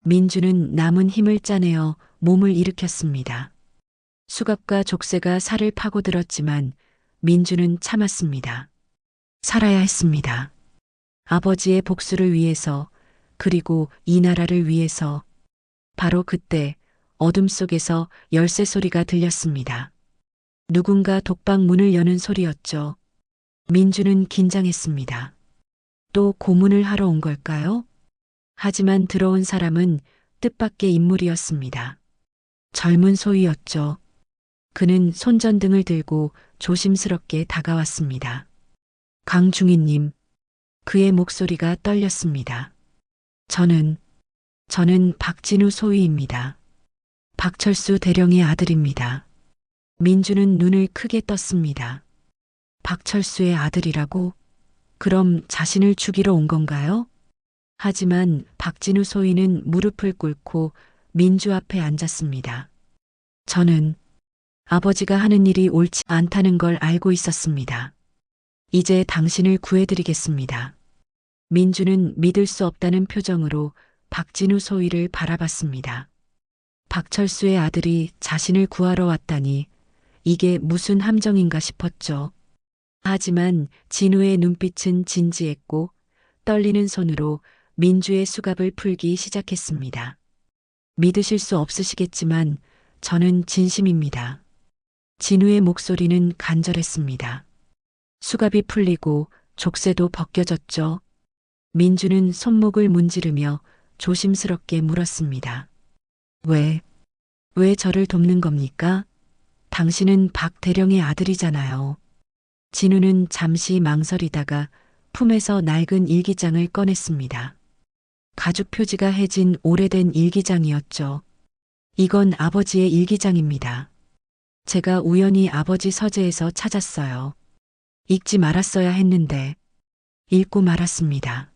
민주는 남은 힘을 짜내어 몸을 일으켰습니다. 수갑과 족쇄가 살을 파고들었지만 민주는 참았습니다. 살아야 했습니다. 아버지의 복수를 위해서, 그리고 이 나라를 위해서. 바로 그때 어둠 속에서 열쇠 소리가 들렸습니다. 누군가 독방 문을 여는 소리였죠. 민주는 긴장했습니다. 또 고문을 하러 온 걸까요? 하지만 들어온 사람은 뜻밖의 인물이었습니다. 젊은 소위였죠. 그는 손전등을 들고 조심스럽게 다가왔습니다. 강중희님, 그의 목소리가 떨렸습니다. 저는 박진우 소위입니다. 박철수 대령의 아들입니다. 민주는 눈을 크게 떴습니다. 박철수의 아들이라고? 그럼 자신을 죽이러 온 건가요? 하지만 박진우 소위는 무릎을 꿇고 민주 앞에 앉았습니다. 저는 아버지가 하는 일이 옳지 않다는 걸 알고 있었습니다. 이제 당신을 구해드리겠습니다. 민주는 믿을 수 없다는 표정으로 박진우 소위를 바라봤습니다. 박철수의 아들이 자신을 구하러 왔다니 이게 무슨 함정인가 싶었죠. 하지만 진우의 눈빛은 진지했고 떨리는 손으로 민주의 수갑을 풀기 시작했습니다. 믿으실 수 없으시겠지만 저는 진심입니다. 진우의 목소리는 간절했습니다. 수갑이 풀리고 족쇄도 벗겨졌죠. 민주는 손목을 문지르며 조심스럽게 물었습니다. 왜 저를 돕는 겁니까? 당신은 박 대령의 아들이잖아요. 진우는 잠시 망설이다가 품에서 낡은 일기장을 꺼냈습니다. 가죽 표지가 해진 오래된 일기장이었죠. 이건 아버지의 일기장입니다. 제가 우연히 아버지 서재에서 찾았어요. 읽지 말았어야 했는데 읽고 말았습니다.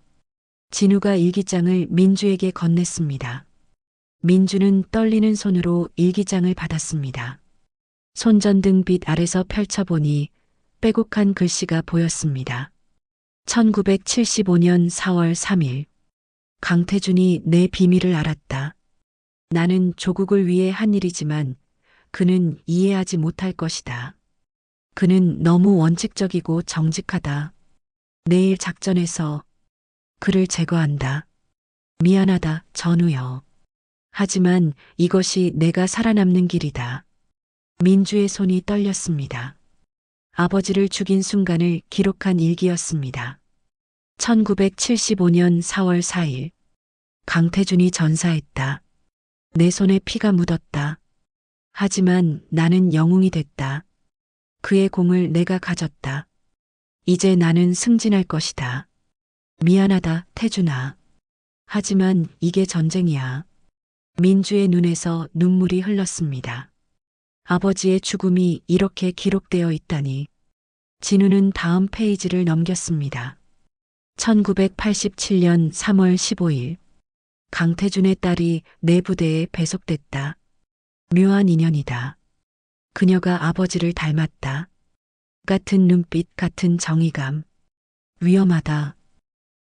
진우가 일기장을 민주에게 건넸습니다. 민주는 떨리는 손으로 일기장을 받았습니다. 손전등 빛 아래서 펼쳐보니 빼곡한 글씨가 보였습니다. 1975년 4월 3일. 강태준이 내 비밀을 알았다. 나는 조국을 위해 한 일이지만 그는 이해하지 못할 것이다. 그는 너무 원칙적이고 정직하다. 내일 작전에서 그를 제거한다. 미안하다, 전우여. 하지만 이것이 내가 살아남는 길이다. 민주의 손이 떨렸습니다. 아버지를 죽인 순간을 기록한 일기였습니다. 1975년 4월 4일. 강태준이 전사했다. 내 손에 피가 묻었다. 하지만 나는 영웅이 됐다. 그의 공을 내가 가졌다. 이제 나는 승진할 것이다. 미안하다, 태준아. 하지만 이게 전쟁이야. 민주의 눈에서 눈물이 흘렀습니다. 아버지의 죽음이 이렇게 기록되어 있다니. 진우는 다음 페이지를 넘겼습니다. 1987년 3월 15일. 강태준의 딸이 내 부대에 배속됐다. 묘한 인연이다. 그녀가 아버지를 닮았다. 같은 눈빛, 같은 정의감. 위험하다.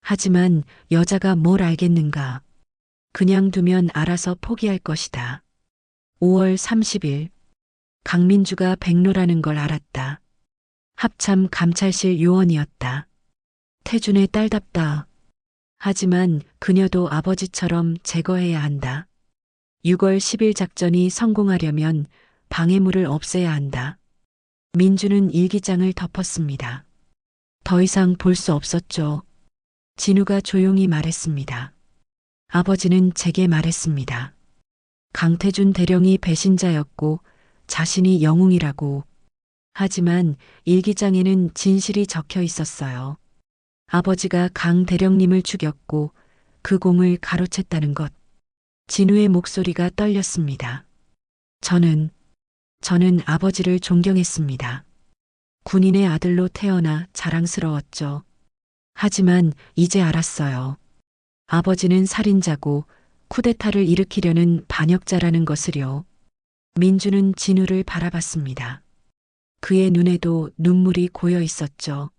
하지만 여자가 뭘 알겠는가. 그냥 두면 알아서 포기할 것이다. 5월 30일. 강민주가 백로라는 걸 알았다. 합참 감찰실 요원이었다. 태준의 딸답다. 하지만 그녀도 아버지처럼 제거해야 한다. 6월 10일 작전이 성공하려면 방해물을 없애야 한다. 민주는 일기장을 덮었습니다. 더 이상 볼 수 없었죠. 진우가 조용히 말했습니다. 아버지는 제게 말했습니다. 강태준 대령이 배신자였고 자신이 영웅이라고. 하지만 일기장에는 진실이 적혀 있었어요. 아버지가 강 대령님을 죽였고 그 공을 가로챘다는 것. 진우의 목소리가 떨렸습니다. 저는 아버지를 존경했습니다. 군인의 아들로 태어나 자랑스러웠죠. 하지만 이제 알았어요. 아버지는 살인자고 쿠데타를 일으키려는 반역자라는 것을요. 민주는 진우를 바라봤습니다. 그의 눈에도 눈물이 고여 있었죠.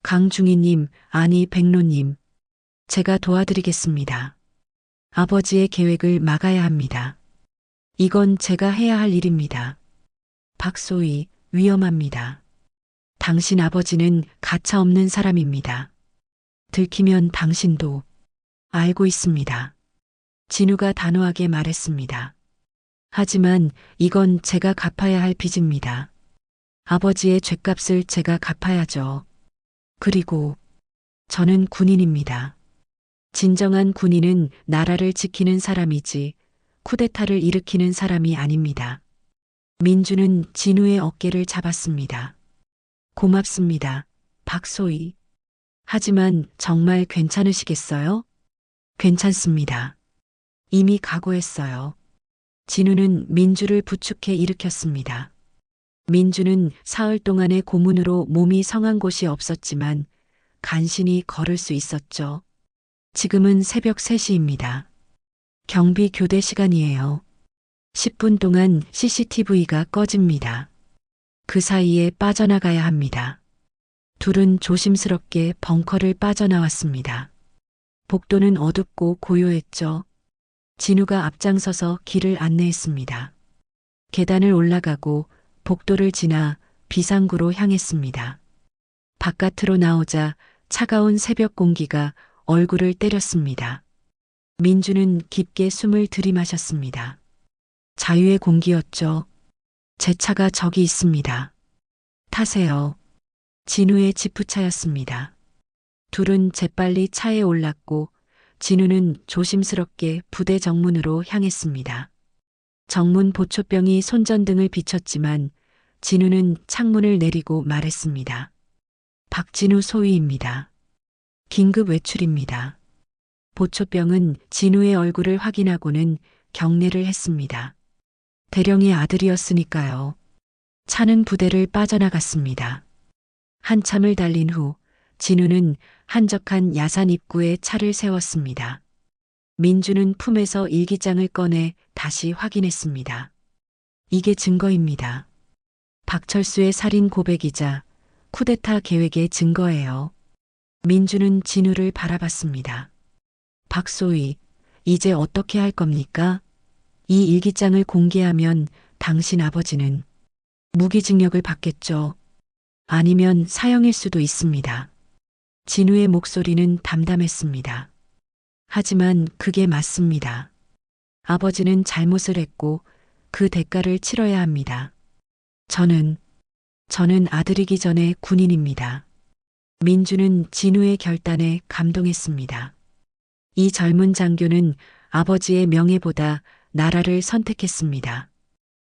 강중희님, 아니 백로님. 제가 도와드리겠습니다. 아버지의 계획을 막아야 합니다. 이건 제가 해야 할 일입니다. 박소희, 위험합니다. 당신 아버지는 가차없는 사람입니다. 들키면 당신도 알고 있습니다. 진우가 단호하게 말했습니다. 하지만 이건 제가 갚아야 할 빚입니다. 아버지의 죗값을 제가 갚아야죠. 그리고 저는 군인입니다. 진정한 군인은 나라를 지키는 사람이지 쿠데타를 일으키는 사람이 아닙니다. 민주는 진우의 어깨를 잡았습니다. 고맙습니다. 박소희. 하지만 정말 괜찮으시겠어요? 괜찮습니다. 이미 각오했어요. 진우는 민주를 부축해 일으켰습니다. 민주는 사흘 동안의 고문으로 몸이 성한 곳이 없었지만 간신히 걸을 수 있었죠. 지금은 새벽 3시입니다. 경비 교대 시간이에요. 10분 동안 CCTV가 꺼집니다. 그 사이에 빠져나가야 합니다. 둘은 조심스럽게 벙커를 빠져나왔습니다. 복도는 어둡고 고요했죠. 진우가 앞장서서 길을 안내했습니다. 계단을 올라가고 복도를 지나 비상구로 향했습니다. 바깥으로 나오자 차가운 새벽 공기가 얼굴을 때렸습니다. 민주는 깊게 숨을 들이마셨습니다. 자유의 공기였죠. 제 차가 저기 있습니다. 타세요. 진우의 지프차였습니다. 둘은 재빨리 차에 올랐고 진우는 조심스럽게 부대 정문으로 향했습니다. 정문 보초병이 손전등을 비췄지만 진우는 창문을 내리고 말했습니다. 박진우 소위입니다. 긴급 외출입니다. 보초병은 진우의 얼굴을 확인하고는 경례를 했습니다. 대령의 아들이었으니까요. 차는 부대를 빠져나갔습니다. 한참을 달린 후 진우는 한적한 야산 입구에 차를 세웠습니다. 민주는 품에서 일기장을 꺼내 다시 확인했습니다. 이게 증거입니다. 박철수의 살인 고백이자 쿠데타 계획의 증거예요. 민주는 진우를 바라봤습니다. 박소희, 이제 어떻게 할 겁니까? 이 일기장을 공개하면 당신 아버지는 무기징역을 받겠죠. 아니면 사형일 수도 있습니다. 진우의 목소리는 담담했습니다. 하지만 그게 맞습니다. 아버지는 잘못을 했고 그 대가를 치러야 합니다. 저는 아들이기 전에 군인입니다. 민주는 진우의 결단에 감동했습니다. 이 젊은 장교는 아버지의 명예보다 나라를 선택했습니다.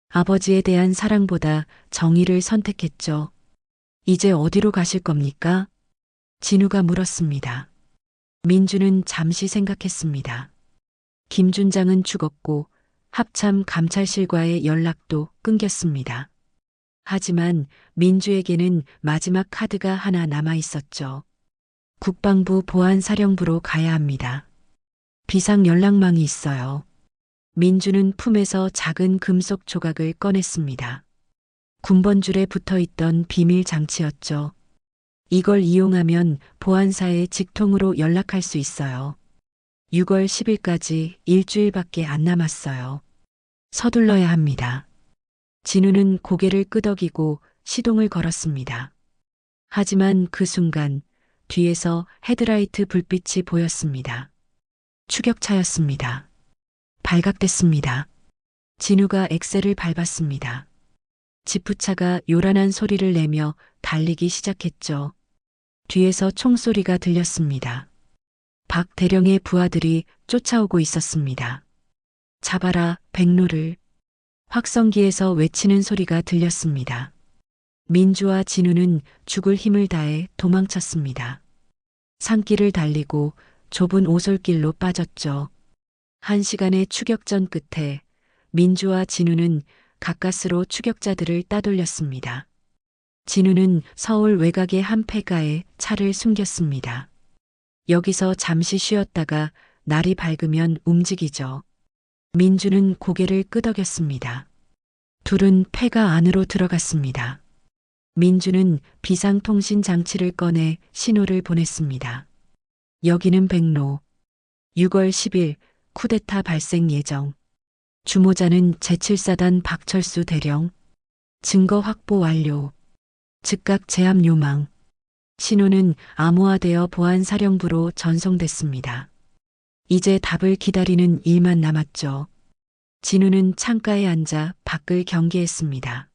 아버지에 대한 사랑보다 정의를 선택했죠. 이제 어디로 가실 겁니까? 진우가 물었습니다. 민주는 잠시 생각했습니다. 김준장은 죽었고 합참 감찰실과의 연락도 끊겼습니다. 하지만 민주에게는 마지막 카드가 하나 남아 있었죠. 국방부 보안사령부로 가야 합니다. 비상 연락망이 있어요. 민주는 품에서 작은 금속 조각을 꺼냈습니다. 군번줄에 붙어 있던 비밀 장치였죠. 이걸 이용하면 보안사에 직통으로 연락할 수 있어요. 6월 10일까지 일주일밖에 안 남았어요. 서둘러야 합니다. 진우는 고개를 끄덕이고 시동을 걸었습니다. 하지만 그 순간 뒤에서 헤드라이트 불빛이 보였습니다. 추격차였습니다. 발각됐습니다. 진우가 엑셀을 밟았습니다. 지프차가 요란한 소리를 내며 달리기 시작했죠. 뒤에서 총소리가 들렸습니다. 박 대령의 부하들이 쫓아오고 있었습니다. 잡아라, 백로를. 확성기에서 외치는 소리가 들렸습니다. 민주와 진우는 죽을 힘을 다해 도망쳤습니다. 산길을 달리고 좁은 오솔길로 빠졌죠. 1시간의 추격전 끝에 민주와 진우는 가까스로 추격자들을 따돌렸습니다. 진우는 서울 외곽의 한 폐가에 차를 숨겼습니다. 여기서 잠시 쉬었다가 날이 밝으면 움직이죠. 민주는 고개를 끄덕였습니다. 둘은 폐가 안으로 들어갔습니다. 민주는 비상통신 장치를 꺼내 신호를 보냈습니다. 여기는 백로. 6월 10일 쿠데타 발생 예정. 주모자는 제7사단 박철수 대령. 증거 확보 완료. 즉각 제압 요망. 신호는 암호화되어 보안사령부로 전송됐습니다. 이제 답을 기다리는 일만 남았죠. 진우는 창가에 앉아 밖을 경계했습니다.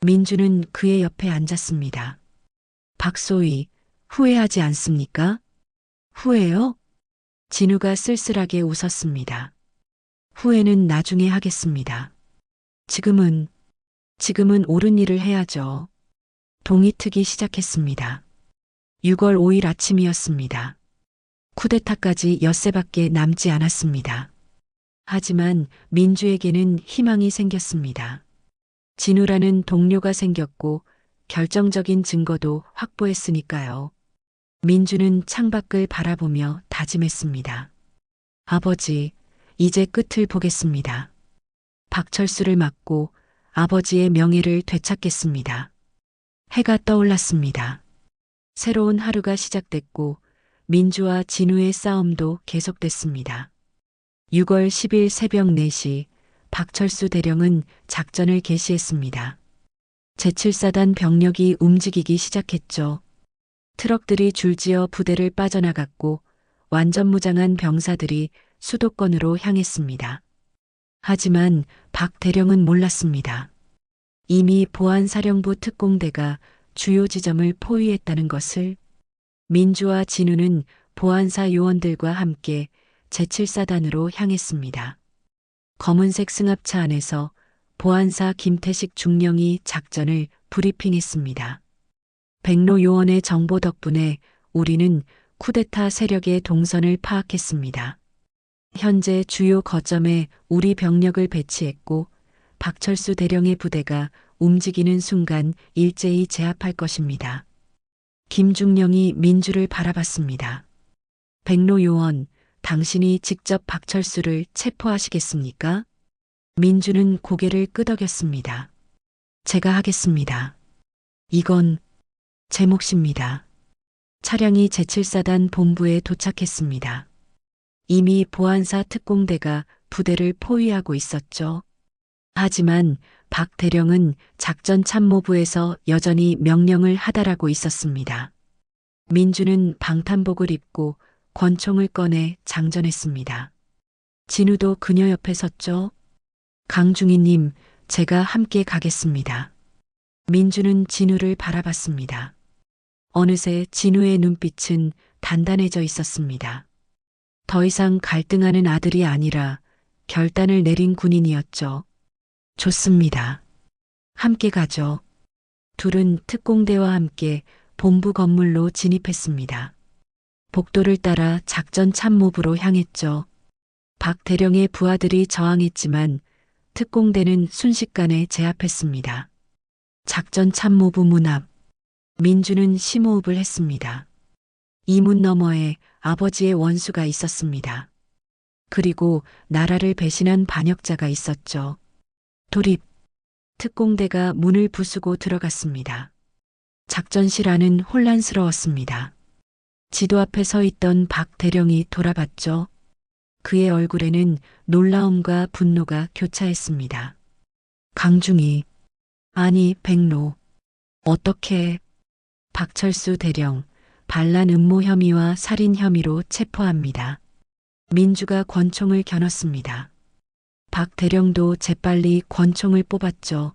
민주는 그의 옆에 앉았습니다. 박소희, 후회하지 않습니까? 후회요? 진우가 쓸쓸하게 웃었습니다. 후회는 나중에 하겠습니다. 지금은 옳은 일을 해야죠. 동이 트기 시작했습니다. 6월 5일 아침이었습니다. 쿠데타까지 엿새밖에 남지 않았습니다. 하지만 민주에게는 희망이 생겼습니다. 진우라는 동료가 생겼고 결정적인 증거도 확보했으니까요. 민주는 창밖을 바라보며 다짐했습니다. 아버지, 이제 끝을 보겠습니다. 박철수를 막고 아버지의 명예를 되찾겠습니다. 해가 떠올랐습니다. 새로운 하루가 시작됐고 민주와 진우의 싸움도 계속됐습니다. 6월 10일 새벽 4시 박철수 대령은 작전을 개시했습니다. 제7사단 병력이 움직이기 시작했죠. 트럭들이 줄지어 부대를 빠져나갔고 완전 무장한 병사들이 수도권으로 향했습니다. 하지만 박 대령은 몰랐습니다. 이미 보안사령부 특공대가 주요 지점을 포위했다는 것을. 민주와 진우는 보안사 요원들과 함께 제7사단으로 향했습니다. 검은색 승합차 안에서 보안사 김태식 중령이 작전을 브리핑했습니다. 백로 요원의 정보 덕분에 우리는 쿠데타 세력의 동선을 파악했습니다. 현재 주요 거점에 우리 병력을 배치했고 박철수 대령의 부대가 움직이는 순간 일제히 제압할 것입니다. 김중령이 민주를 바라봤습니다. 백로 요원, 당신이 직접 박철수를 체포하시겠습니까? 민주는 고개를 끄덕였습니다. 제가 하겠습니다. 이건 제 몫입니다. 차량이 제7사단 본부에 도착했습니다. 이미 보안사 특공대가 부대를 포위하고 있었죠. 하지만 박 대령은 작전 참모부에서 여전히 명령을 하달하고 있었습니다. 민주는 방탄복을 입고 권총을 꺼내 장전했습니다. 진우도 그녀 옆에 섰죠. 강중희님, 제가 함께 가겠습니다. 민주는 진우를 바라봤습니다. 어느새 진우의 눈빛은 단단해져 있었습니다. 더 이상 갈등하는 아들이 아니라 결단을 내린 군인이었죠. 좋습니다. 함께 가죠. 둘은 특공대와 함께 본부 건물로 진입했습니다. 복도를 따라 작전 참모부로 향했죠. 박 대령의 부하들이 저항했지만 특공대는 순식간에 제압했습니다. 작전 참모부 문 앞. 민주는 심호흡을 했습니다. 이 문 너머에 아버지의 원수가 있었습니다. 그리고 나라를 배신한 반역자가 있었죠. 돌입. 특공대가 문을 부수고 들어갔습니다. 작전실 안은 혼란스러웠습니다. 지도 앞에 서 있던 박 대령이 돌아봤죠. 그의 얼굴에는 놀라움과 분노가 교차했습니다. 강중희. 아니, 백로. 어떻게. 박철수 대령, 반란 음모 혐의와 살인 혐의로 체포합니다. 민주가 권총을 겨눴습니다. 박 대령도 재빨리 권총을 뽑았죠.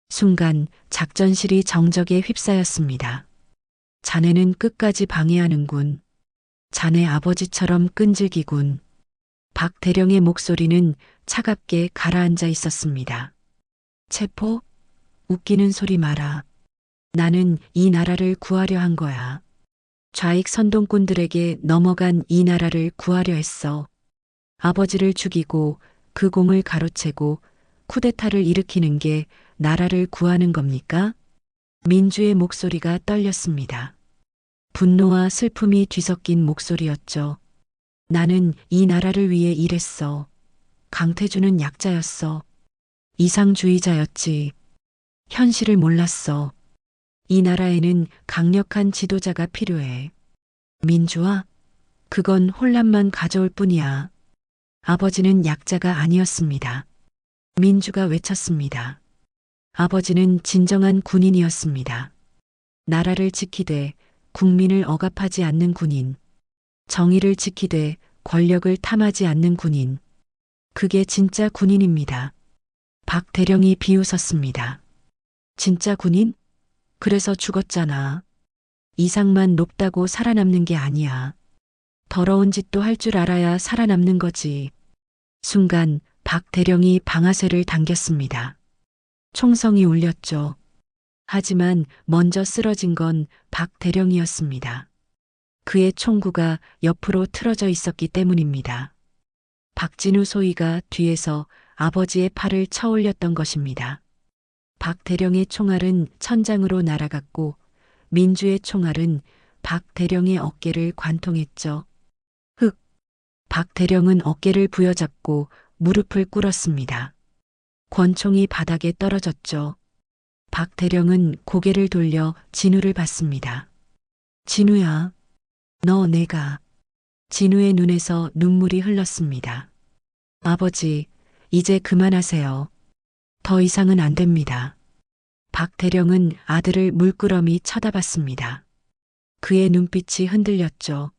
순간 작전실이 정적에 휩싸였습니다. 자네는 끝까지 방해하는군. 자네 아버지처럼 끈질기군. 박 대령의 목소리는 차갑게 가라앉아 있었습니다. 체포? 웃기는 소리 마라. 나는 이 나라를 구하려 한 거야. 좌익 선동꾼들에게 넘어간 이 나라를 구하려 했어. 아버지를 죽이고 그 공을 가로채고 쿠데타를 일으키는 게 나라를 구하는 겁니까? 민주의 목소리가 떨렸습니다. 분노와 슬픔이 뒤섞인 목소리였죠. 나는 이 나라를 위해 일했어. 강태주는 약자였어. 이상주의자였지. 현실을 몰랐어. 이 나라에는 강력한 지도자가 필요해. 민주화? 그건 혼란만 가져올 뿐이야. 아버지는 약자가 아니었습니다. 민주가 외쳤습니다. 아버지는 진정한 군인이었습니다. 나라를 지키되 국민을 억압하지 않는 군인. 정의를 지키되 권력을 탐하지 않는 군인. 그게 진짜 군인입니다. 박 대령이 비웃었습니다. 진짜 군인? 그래서 죽었잖아. 이상만 높다고 살아남는 게 아니야. 더러운 짓도 할 줄 알아야 살아남는 거지. 순간 박 대령이 방아쇠를 당겼습니다. 총성이 울렸죠. 하지만 먼저 쓰러진 건 박 대령이었습니다. 그의 총구가 옆으로 틀어져 있었기 때문입니다. 박진우 소위가 뒤에서 아버지의 팔을 쳐 올렸던 것입니다. 박 대령의 총알은 천장으로 날아갔고 민주의 총알은 박 대령의 어깨를 관통했죠. 흑! 박 대령은 어깨를 부여잡고 무릎을 꿇었습니다. 권총이 바닥에 떨어졌죠. 박 대령은 고개를 돌려 진우를 봤습니다. 진우야, 너 내가. 진우의 눈에서 눈물이 흘렀습니다. 아버지, 이제 그만하세요. 더 이상은 안 됩니다. 박 대령은 아들을 물끄러미 쳐다봤습니다. 그의 눈빛이 흔들렸죠.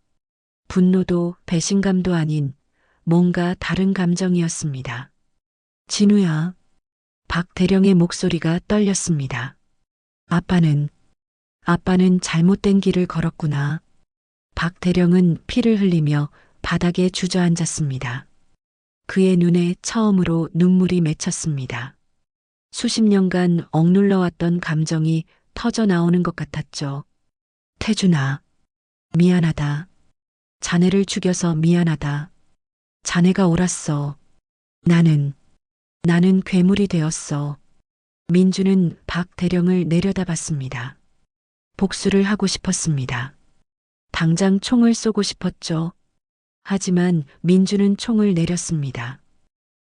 분노도 배신감도 아닌 뭔가 다른 감정이었습니다. 진우야. 박 대령의 목소리가 떨렸습니다. 아빠는 잘못된 길을 걸었구나. 박 대령은 피를 흘리며 바닥에 주저앉았습니다. 그의 눈에 처음으로 눈물이 맺혔습니다. 수십 년간 억눌러왔던 감정이 터져 나오는 것 같았죠. 태준아, 미안하다. 자네를 죽여서 미안하다. 자네가 옳았어. 나는 괴물이 되었어. 민주는 박 대령을 내려다봤습니다. 복수를 하고 싶었습니다. 당장 총을 쏘고 싶었죠. 하지만 민주는 총을 내렸습니다.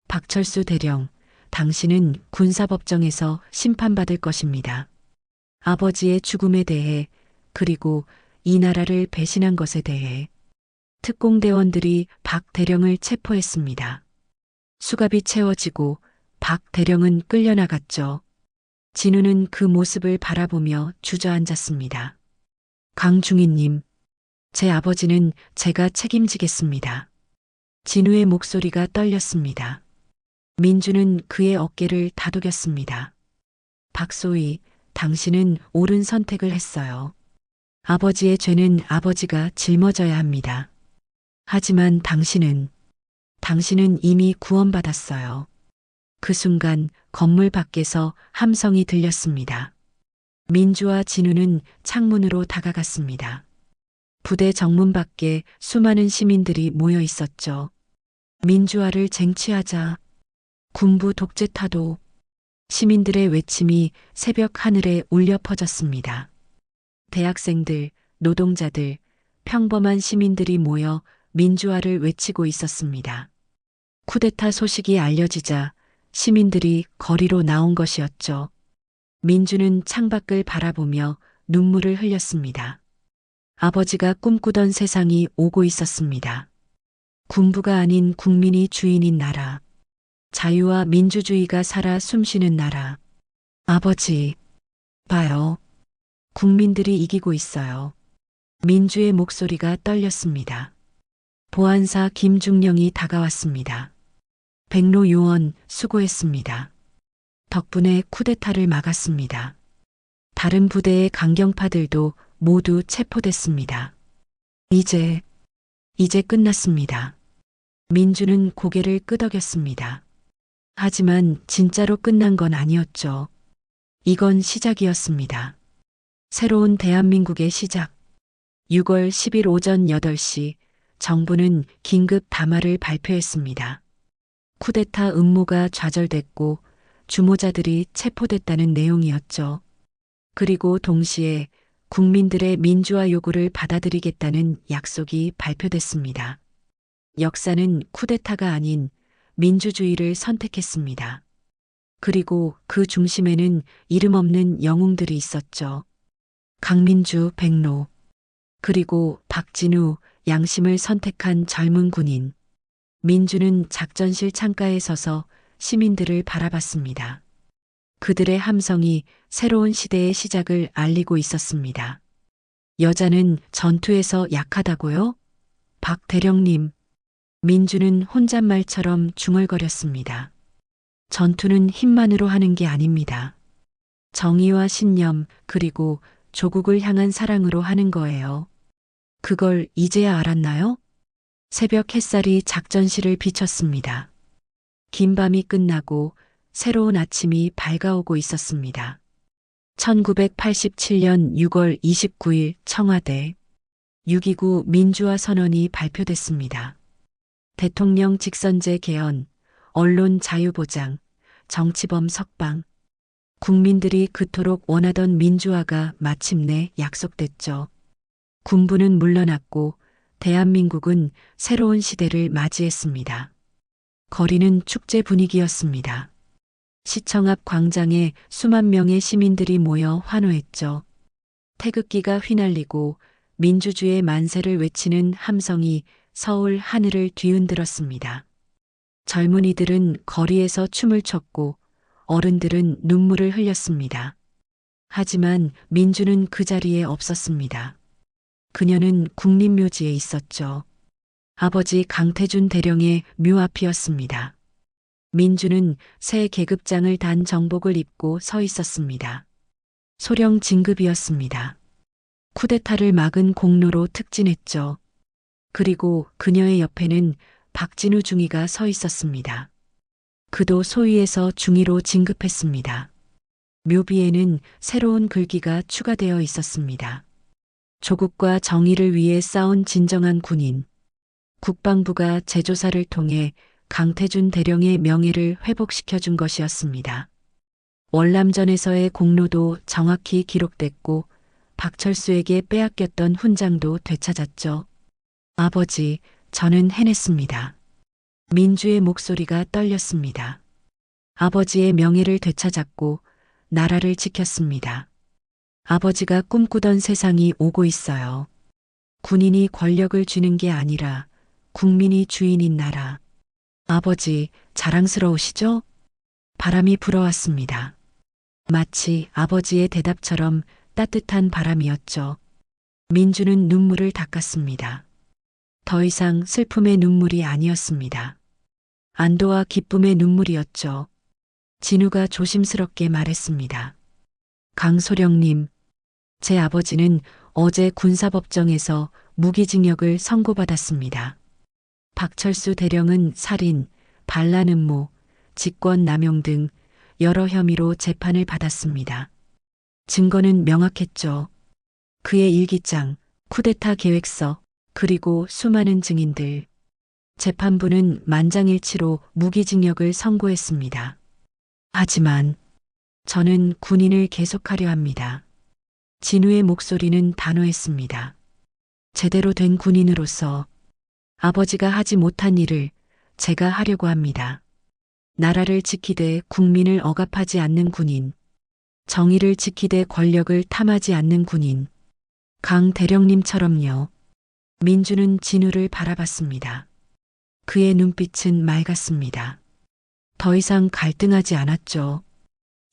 박철수 대령, 당신은 군사법정에서 심판받을 것입니다. 아버지의 죽음에 대해, 그리고 이 나라를 배신한 것에 대해. 특공대원들이 박 대령을 체포했습니다. 수갑이 채워지고 박 대령은 끌려나갔죠. 진우는 그 모습을 바라보며 주저앉았습니다. 강중희님, 제 아버지는 제가 책임지겠습니다. 진우의 목소리가 떨렸습니다. 민주는 그의 어깨를 다독였습니다. 박소희, 당신은 옳은 선택을 했어요. 아버지의 죄는 아버지가 짊어져야 합니다. 하지만 당신은 이미 구원받았어요. 그 순간 건물 밖에서 함성이 들렸습니다. 민주와 진우는 창문으로 다가갔습니다. 부대 정문 밖에 수많은 시민들이 모여 있었죠. 민주화를 쟁취하자. 군부 독재 타도. 시민들의 외침이 새벽 하늘에 울려 퍼졌습니다. 대학생들, 노동자들, 평범한 시민들이 모여 민주화를 외치고 있었습니다. 쿠데타 소식이 알려지자 시민들이 거리로 나온 것이었죠. 민주는 창밖을 바라보며 눈물을 흘렸습니다. 아버지가 꿈꾸던 세상이 오고 있었습니다. 군부가 아닌 국민이 주인인 나라. 자유와 민주주의가 살아 숨쉬는 나라. 아버지, 봐요. 국민들이 이기고 있어요. 민주의 목소리가 떨렸습니다. 보안사 김중령이 다가왔습니다. 백로 요원 수고했습니다. 덕분에 쿠데타를 막았습니다. 다른 부대의 강경파들도 모두 체포됐습니다. 이제 끝났습니다. 민주는 고개를 끄덕였습니다. 하지만 진짜로 끝난 건 아니었죠. 이건 시작이었습니다. 새로운 대한민국의 시작. 6월 10일 오전 8시 정부는 긴급 담화를 발표했습니다. 쿠데타 음모가 좌절됐고 주모자들이 체포됐다는 내용이었죠. 그리고 동시에 국민들의 민주화 요구를 받아들이겠다는 약속이 발표됐습니다. 역사는 쿠데타가 아닌 민주주의를 선택했습니다. 그리고 그 중심에는 이름 없는 영웅들이 있었죠. 강민주, 백로, 그리고 박진우, 양심을 선택한 젊은 군인. 민주는 작전실 창가에 서서 시민들을 바라봤습니다. 그들의 함성이 새로운 시대의 시작을 알리고 있었습니다. 여자는 전투에서 약하다고요? 박 대령님. 민주는 혼잣말처럼 중얼거렸습니다. 전투는 힘만으로 하는 게 아닙니다. 정의와 신념, 그리고 조국을 향한 사랑으로 하는 거예요. 그걸 이제야 알았나요? 새벽 햇살이 작전실을 비췄습니다. 긴 밤이 끝나고 새로운 아침이 밝아오고 있었습니다. 1987년 6월 29일 청와대 6.29 민주화 선언이 발표됐습니다. 대통령 직선제 개헌, 언론 자유 보장, 정치범 석방, 국민들이 그토록 원하던 민주화가 마침내 약속됐죠. 군부는 물러났고 대한민국은 새로운 시대를 맞이했습니다. 거리는 축제 분위기였습니다. 시청 앞 광장에 수만 명의 시민들이 모여 환호했죠. 태극기가 휘날리고 민주주의 만세를 외치는 함성이 서울 하늘을 뒤흔들었습니다. 젊은이들은 거리에서 춤을 췄고 어른들은 눈물을 흘렸습니다. 하지만 민주는 그 자리에 없었습니다. 그녀는 국립묘지에 있었죠. 아버지 강태준 대령의 묘 앞이었습니다. 민주는 새 계급장을 단 정복을 입고 서 있었습니다. 소령 진급이었습니다. 쿠데타를 막은 공로로 특진했죠. 그리고 그녀의 옆에는 박진우 중위가 서 있었습니다. 그도 소위에서 중위로 진급했습니다. 묘비에는 새로운 글귀가 추가되어 있었습니다. 조국과 정의를 위해 싸운 진정한 군인. 국방부가 재조사를 통해 강태준 대령의 명예를 회복시켜 준 것이었습니다. 월남전에서의 공로도 정확히 기록됐고 박철수에게 빼앗겼던 훈장도 되찾았죠. 아버지, 저는 해냈습니다. 민주의 목소리가 떨렸습니다. 아버지의 명예를 되찾았고 나라를 지켰습니다. 아버지가 꿈꾸던 세상이 오고 있어요. 군인이 권력을 쥐는 게 아니라 국민이 주인인 나라. 아버지, 자랑스러우시죠? 바람이 불어왔습니다. 마치 아버지의 대답처럼 따뜻한 바람이었죠. 민주는 눈물을 닦았습니다. 더 이상 슬픔의 눈물이 아니었습니다. 안도와 기쁨의 눈물이었죠. 진우가 조심스럽게 말했습니다. 강소령님, 제 아버지는 어제 군사법정에서 무기징역을 선고받았습니다. 박철수 대령은 살인, 반란 음모, 직권남용 등 여러 혐의로 재판을 받았습니다. 증거는 명확했죠. 그의 일기장, 쿠데타 계획서, 그리고 수많은 증인들. 재판부는 만장일치로 무기징역을 선고했습니다. 하지만 저는 군인을 계속하려 합니다. 진우의 목소리는 단호했습니다. 제대로 된 군인으로서 아버지가 하지 못한 일을 제가 하려고 합니다. 나라를 지키되 국민을 억압하지 않는 군인. 정의를 지키되 권력을 탐하지 않는 군인. 강 대령님처럼요. 민주는 진우를 바라봤습니다. 그의 눈빛은 맑았습니다. 더 이상 갈등하지 않았죠.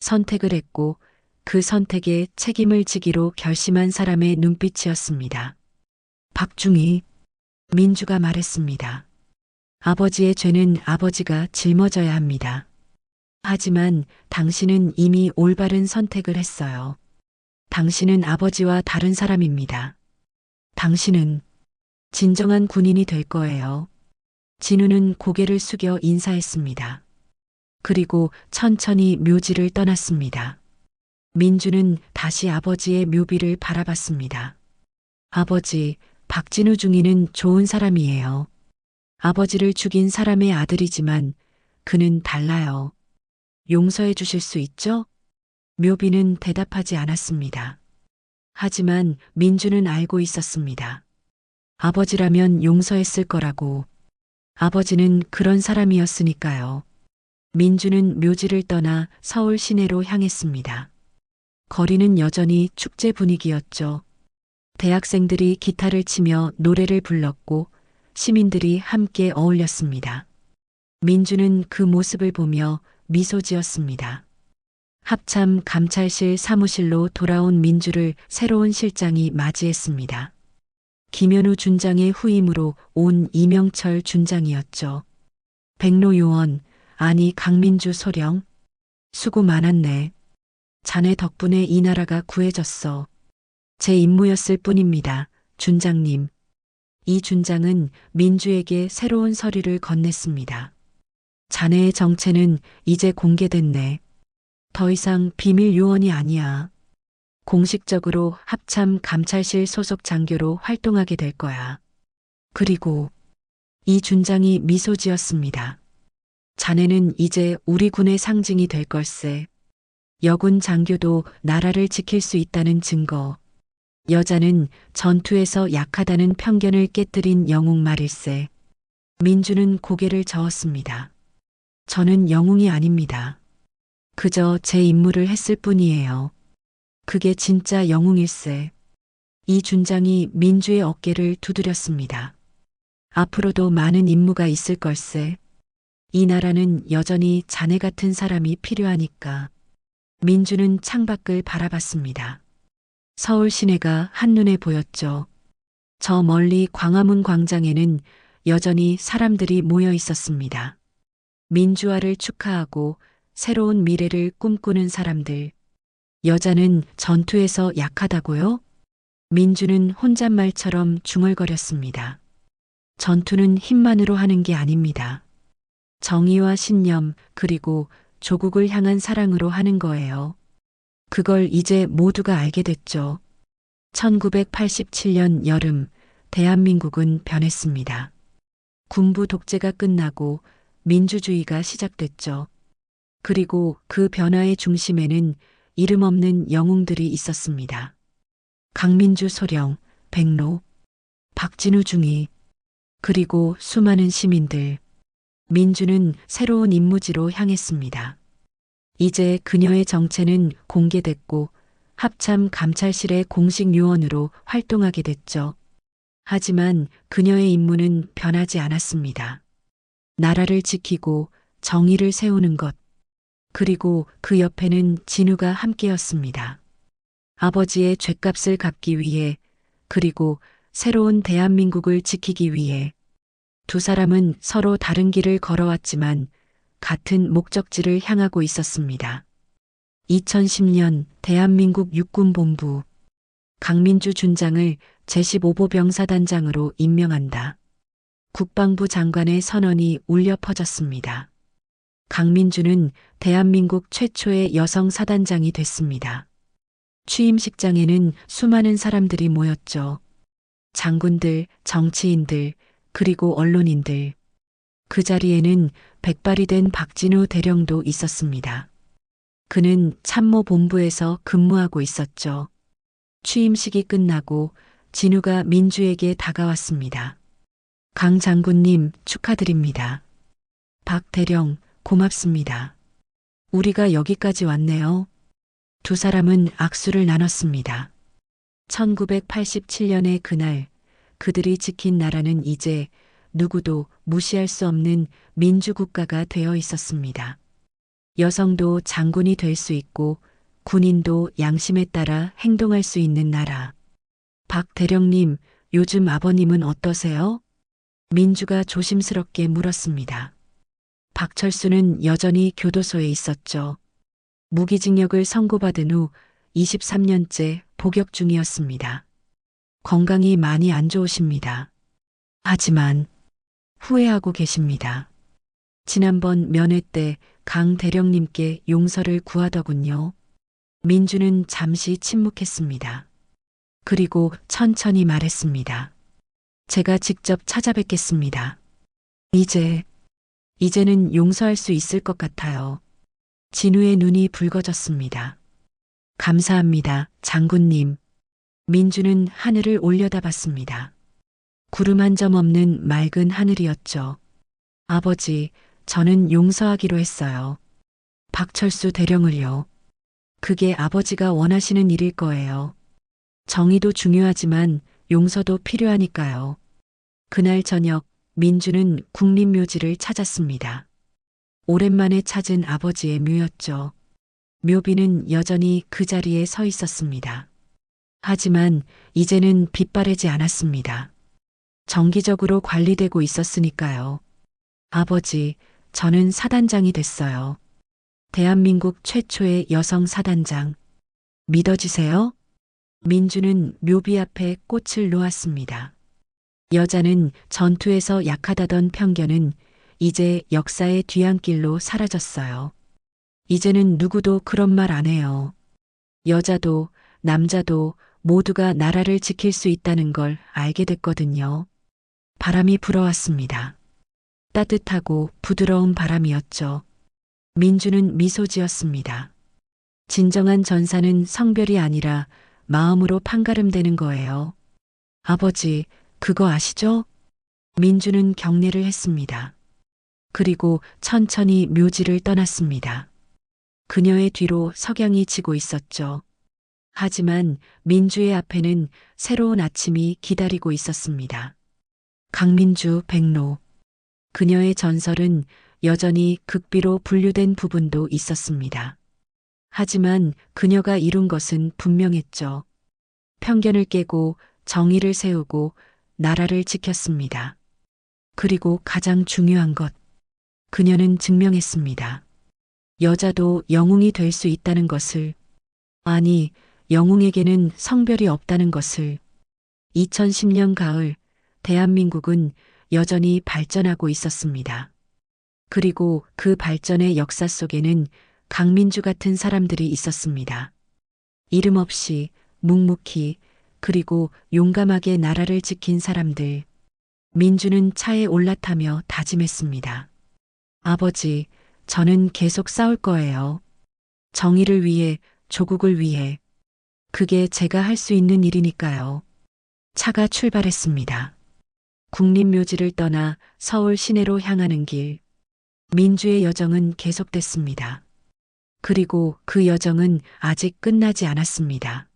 선택을 했고 그 선택에 책임을 지기로 결심한 사람의 눈빛이었습니다. 박중희, 민주가 말했습니다. 아버지의 죄는 아버지가 짊어져야 합니다. 하지만 당신은 이미 올바른 선택을 했어요. 당신은 아버지와 다른 사람입니다. 당신은 진정한 군인이 될 거예요. 진우는 고개를 숙여 인사했습니다. 그리고 천천히 묘지를 떠났습니다. 민주는 다시 아버지의 묘비를 바라봤습니다. 아버지, 박진우 중위는 좋은 사람이에요. 아버지를 죽인 사람의 아들이지만 그는 달라요. 용서해 주실 수 있죠? 묘비는 대답하지 않았습니다. 하지만 민주는 알고 있었습니다. 아버지라면 용서했을 거라고. 아버지는 그런 사람이었으니까요. 민주는 묘지를 떠나 서울 시내로 향했습니다. 거리는 여전히 축제 분위기였죠. 대학생들이 기타를 치며 노래를 불렀고 시민들이 함께 어울렸습니다. 민주는 그 모습을 보며 미소 지었습니다. 합참 감찰실 사무실로 돌아온 민주를 새로운 실장이 맞이했습니다. 김현우 준장의 후임으로 온 이명철 준장이었죠. 백로 요원, 아니 강민주 소령. 수고 많았네. 자네 덕분에 이 나라가 구해졌어. 제 임무였을 뿐입니다, 준장님. 이 준장은 민주에게 새로운 서류를 건넸습니다. 자네의 정체는 이제 공개됐네. 더 이상 비밀 요원이 아니야. 공식적으로 합참 감찰실 소속 장교로 활동하게 될 거야. 그리고 이 준장이 미소 지었습니다. 자네는 이제 우리 군의 상징이 될 걸세. 여군 장교도 나라를 지킬 수 있다는 증거. 여자는 전투에서 약하다는 편견을 깨뜨린 영웅 말일세. 민주는 고개를 저었습니다. 저는 영웅이 아닙니다. 그저 제 임무를 했을 뿐이에요. 그게 진짜 영웅일세. 이 준장이 민주의 어깨를 두드렸습니다. 앞으로도 많은 임무가 있을 걸세. 이 나라는 여전히 자네 같은 사람이 필요하니까. 민주는 창밖을 바라봤습니다. 서울 시내가 한눈에 보였죠. 저 멀리 광화문 광장에는 여전히 사람들이 모여 있었습니다. 민주화를 축하하고 새로운 미래를 꿈꾸는 사람들. 여자는 전투에서 약하다고요? 민주는 혼잣말처럼 중얼거렸습니다. 전투는 힘만으로 하는 게 아닙니다. 정의와 신념 그리고 조국을 향한 사랑으로 하는 거예요. 그걸 이제 모두가 알게 됐죠. 1987년 여름, 대한민국은 변했습니다. 군부 독재가 끝나고 민주주의가 시작됐죠. 그리고 그 변화의 중심에는 이름 없는 영웅들이 있었습니다. 강민주 소령, 백로, 박진우 중위, 그리고 수많은 시민들. 민주는 새로운 임무지로 향했습니다. 이제 그녀의 정체는 공개됐고 합참 감찰실의 공식 요원으로 활동하게 됐죠. 하지만 그녀의 임무는 변하지 않았습니다. 나라를 지키고 정의를 세우는 것. 그리고 그 옆에는 진우가 함께였습니다. 아버지의 죗값을 갚기 위해, 그리고 새로운 대한민국을 지키기 위해. 두 사람은 서로 다른 길을 걸어왔지만 같은 목적지를 향하고 있었습니다. 2010년 대한민국 육군본부. 강민주 준장을 제15보 병사단장으로 임명한다. 국방부 장관의 선언이 울려 퍼졌습니다. 강민주는 대한민국 최초의 여성 사단장이 됐습니다. 취임식장에는 수많은 사람들이 모였죠. 장군들, 정치인들, 그리고 언론인들. 그 자리에는 백발이 된 박진우 대령도 있었습니다. 그는 참모본부에서 근무하고 있었죠. 취임식이 끝나고 진우가 민주에게 다가왔습니다. 강 장군님 축하드립니다. 박 대령 고맙습니다. 우리가 여기까지 왔네요. 두 사람은 악수를 나눴습니다. 1987년의 그날 그들이 지킨 나라는 이제 누구도 무시할 수 없는 민주국가가 되어 있었습니다. 여성도 장군이 될 수 있고 군인도 양심에 따라 행동할 수 있는 나라. 박 대령님, 요즘 아버님은 어떠세요? 민주가 조심스럽게 물었습니다. 박철수는 여전히 교도소에 있었죠. 무기징역을 선고받은 후 23년째 복역 중이었습니다. 건강이 많이 안 좋으십니다. 하지만 후회하고 계십니다. 지난번 면회 때 강 대령님께 용서를 구하더군요. 민주는 잠시 침묵했습니다. 그리고 천천히 말했습니다. 제가 직접 찾아뵙겠습니다. 이제는 용서할 수 있을 것 같아요. 진우의 눈이 붉어졌습니다. 감사합니다, 장군님. 민주는 하늘을 올려다봤습니다. 구름 한 점 없는 맑은 하늘이었죠. 아버지, 저는 용서하기로 했어요. 박철수 대령을요. 그게 아버지가 원하시는 일일 거예요. 정의도 중요하지만 용서도 필요하니까요. 그날 저녁 민주는 국립묘지를 찾았습니다. 오랜만에 찾은 아버지의 묘였죠. 묘비는 여전히 그 자리에 서 있었습니다. 하지만 이제는 빛바래지 않았습니다. 정기적으로 관리되고 있었으니까요. 아버지, 저는 사단장이 됐어요. 대한민국 최초의 여성 사단장. 믿어지세요? 민주는 묘비 앞에 꽃을 놓았습니다. 여자는 전투에서 약하다던 편견은 이제 역사의 뒤안길로 사라졌어요. 이제는 누구도 그런 말 안 해요. 여자도 남자도 모두가 나라를 지킬 수 있다는 걸 알게 됐거든요. 바람이 불어왔습니다. 따뜻하고 부드러운 바람이었죠. 민주는 미소 지었습니다. 진정한 전사는 성별이 아니라 마음으로 판가름되는 거예요. 아버지, 그거 아시죠? 민주는 경례를 했습니다. 그리고 천천히 묘지를 떠났습니다. 그녀의 뒤로 석양이 지고 있었죠. 하지만 민주의 앞에는 새로운 아침이 기다리고 있었습니다. 강민주 백로. 그녀의 전설은 여전히 극비로 분류된 부분도 있었습니다. 하지만 그녀가 이룬 것은 분명했죠. 편견을 깨고 정의를 세우고 나라를 지켰습니다. 그리고 가장 중요한 것, 그녀는 증명했습니다. 여자도 영웅이 될 수 있다는 것을, 아니, 영웅에게는 성별이 없다는 것을. 2010년 가을, 대한민국은 여전히 발전하고 있었습니다. 그리고 그 발전의 역사 속에는 강민주 같은 사람들이 있었습니다. 이름 없이 묵묵히 그리고 용감하게 나라를 지킨 사람들. 민주는 차에 올라타며 다짐했습니다. 아버지, 저는 계속 싸울 거예요. 정의를 위해, 조국을 위해. 그게 제가 할 수 있는 일이니까요. 차가 출발했습니다. 국립묘지를 떠나 서울 시내로 향하는 길. 민주의 여정은 계속됐습니다. 그리고 그 여정은 아직 끝나지 않았습니다.